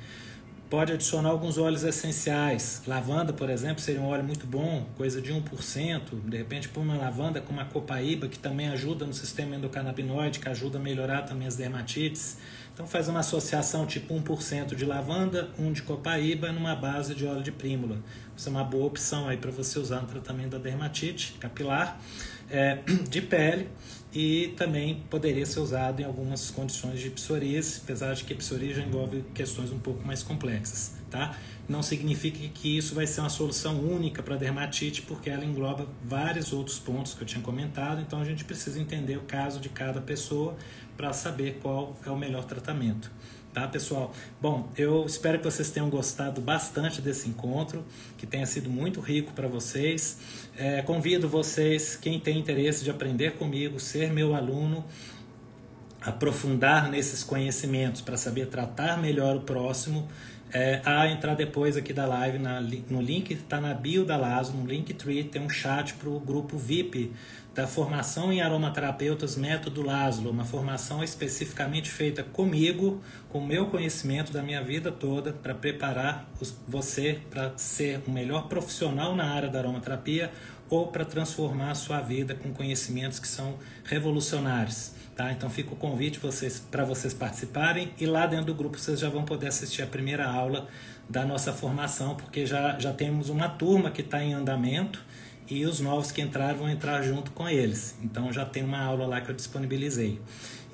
Pode adicionar alguns óleos essenciais. Lavanda, por exemplo, seria um óleo muito bom, coisa de 1%. De repente, põe uma lavanda com uma copaíba, que também ajuda no sistema endocannabinoide, que ajuda a melhorar também as dermatites. Então, faz uma associação tipo 1% de lavanda, 1% de copaíba, numa base de óleo de prímula. Isso é uma boa opção aí para você usar no tratamento da dermatite capilar, de pele, e também poderia ser usado em algumas condições de psoríase, apesar de que a psoríase já envolve questões um pouco mais complexas, tá? Não significa que isso vai ser uma solução única para a dermatite, porque ela engloba vários outros pontos que eu tinha comentado, então a gente precisa entender o caso de cada pessoa para saber qual é o melhor tratamento. Tá, pessoal? Bom, eu espero que vocês tenham gostado bastante desse encontro, que tenha sido muito rico para vocês. Convido vocês, quem tem interesse de aprender comigo, ser meu aluno, aprofundar nesses conhecimentos para saber tratar melhor o próximo, a entrar depois aqui da live no link que está na bio da Laszlo, no Linktree, tem um chat para o grupo VIP da formação em aromaterapeutas Método Laszlo, uma formação especificamente feita comigo, com o meu conhecimento da minha vida toda, para preparar você para ser o melhor profissional na área da aromaterapia ou para transformar a sua vida com conhecimentos que são revolucionários. Tá? Então fica o convite para vocês participarem, e lá dentro do grupo vocês já vão poder assistir a primeira aula da nossa formação, porque já temos uma turma que está em andamento, e os novos que entraram vão entrar junto com eles. Então já tem uma aula lá que eu disponibilizei.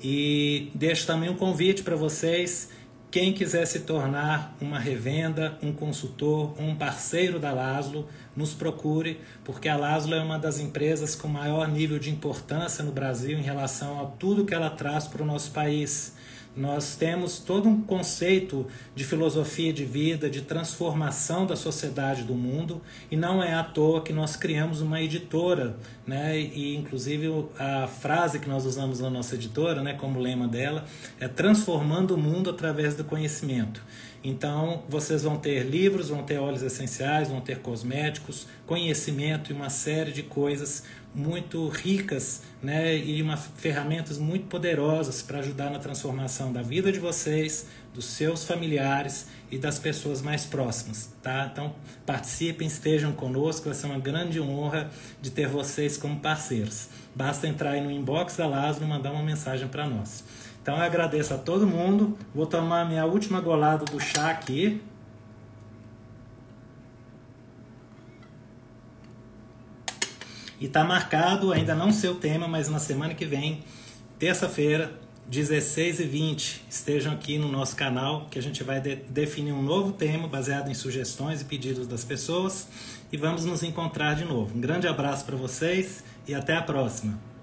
E deixo também um convite para vocês, quem quiser se tornar uma revenda, um consultor, um parceiro da Laszlo, nos procure, porque a Laszlo é uma das empresas com maior nível de importância no Brasil em relação a tudo que ela traz para o nosso país. Nós temos todo um conceito de filosofia de vida, de transformação da sociedade do mundo, e não é à toa que nós criamos uma editora, né? E inclusive a frase que nós usamos na nossa editora, né, como lema dela, é transformando o mundo através do conhecimento. Então, vocês vão ter livros, vão ter óleos essenciais, vão ter cosméticos, conhecimento e uma série de coisas muito ricas, né, e ferramentas muito poderosas para ajudar na transformação da vida de vocês, dos seus familiares e das pessoas mais próximas, tá? Então, participem, estejam conosco, vai ser uma grande honra de ter vocês como parceiros. Basta entrar aí no inbox da Laszlo e mandar uma mensagem para nós. Então, eu agradeço a todo mundo. Vou tomar minha última golada do chá aqui. E está marcado, ainda não sei o tema, mas na semana que vem, terça-feira, 16h20, estejam aqui no nosso canal, que a gente vai definir um novo tema baseado em sugestões e pedidos das pessoas, e vamos nos encontrar de novo. Um grande abraço para vocês e até a próxima.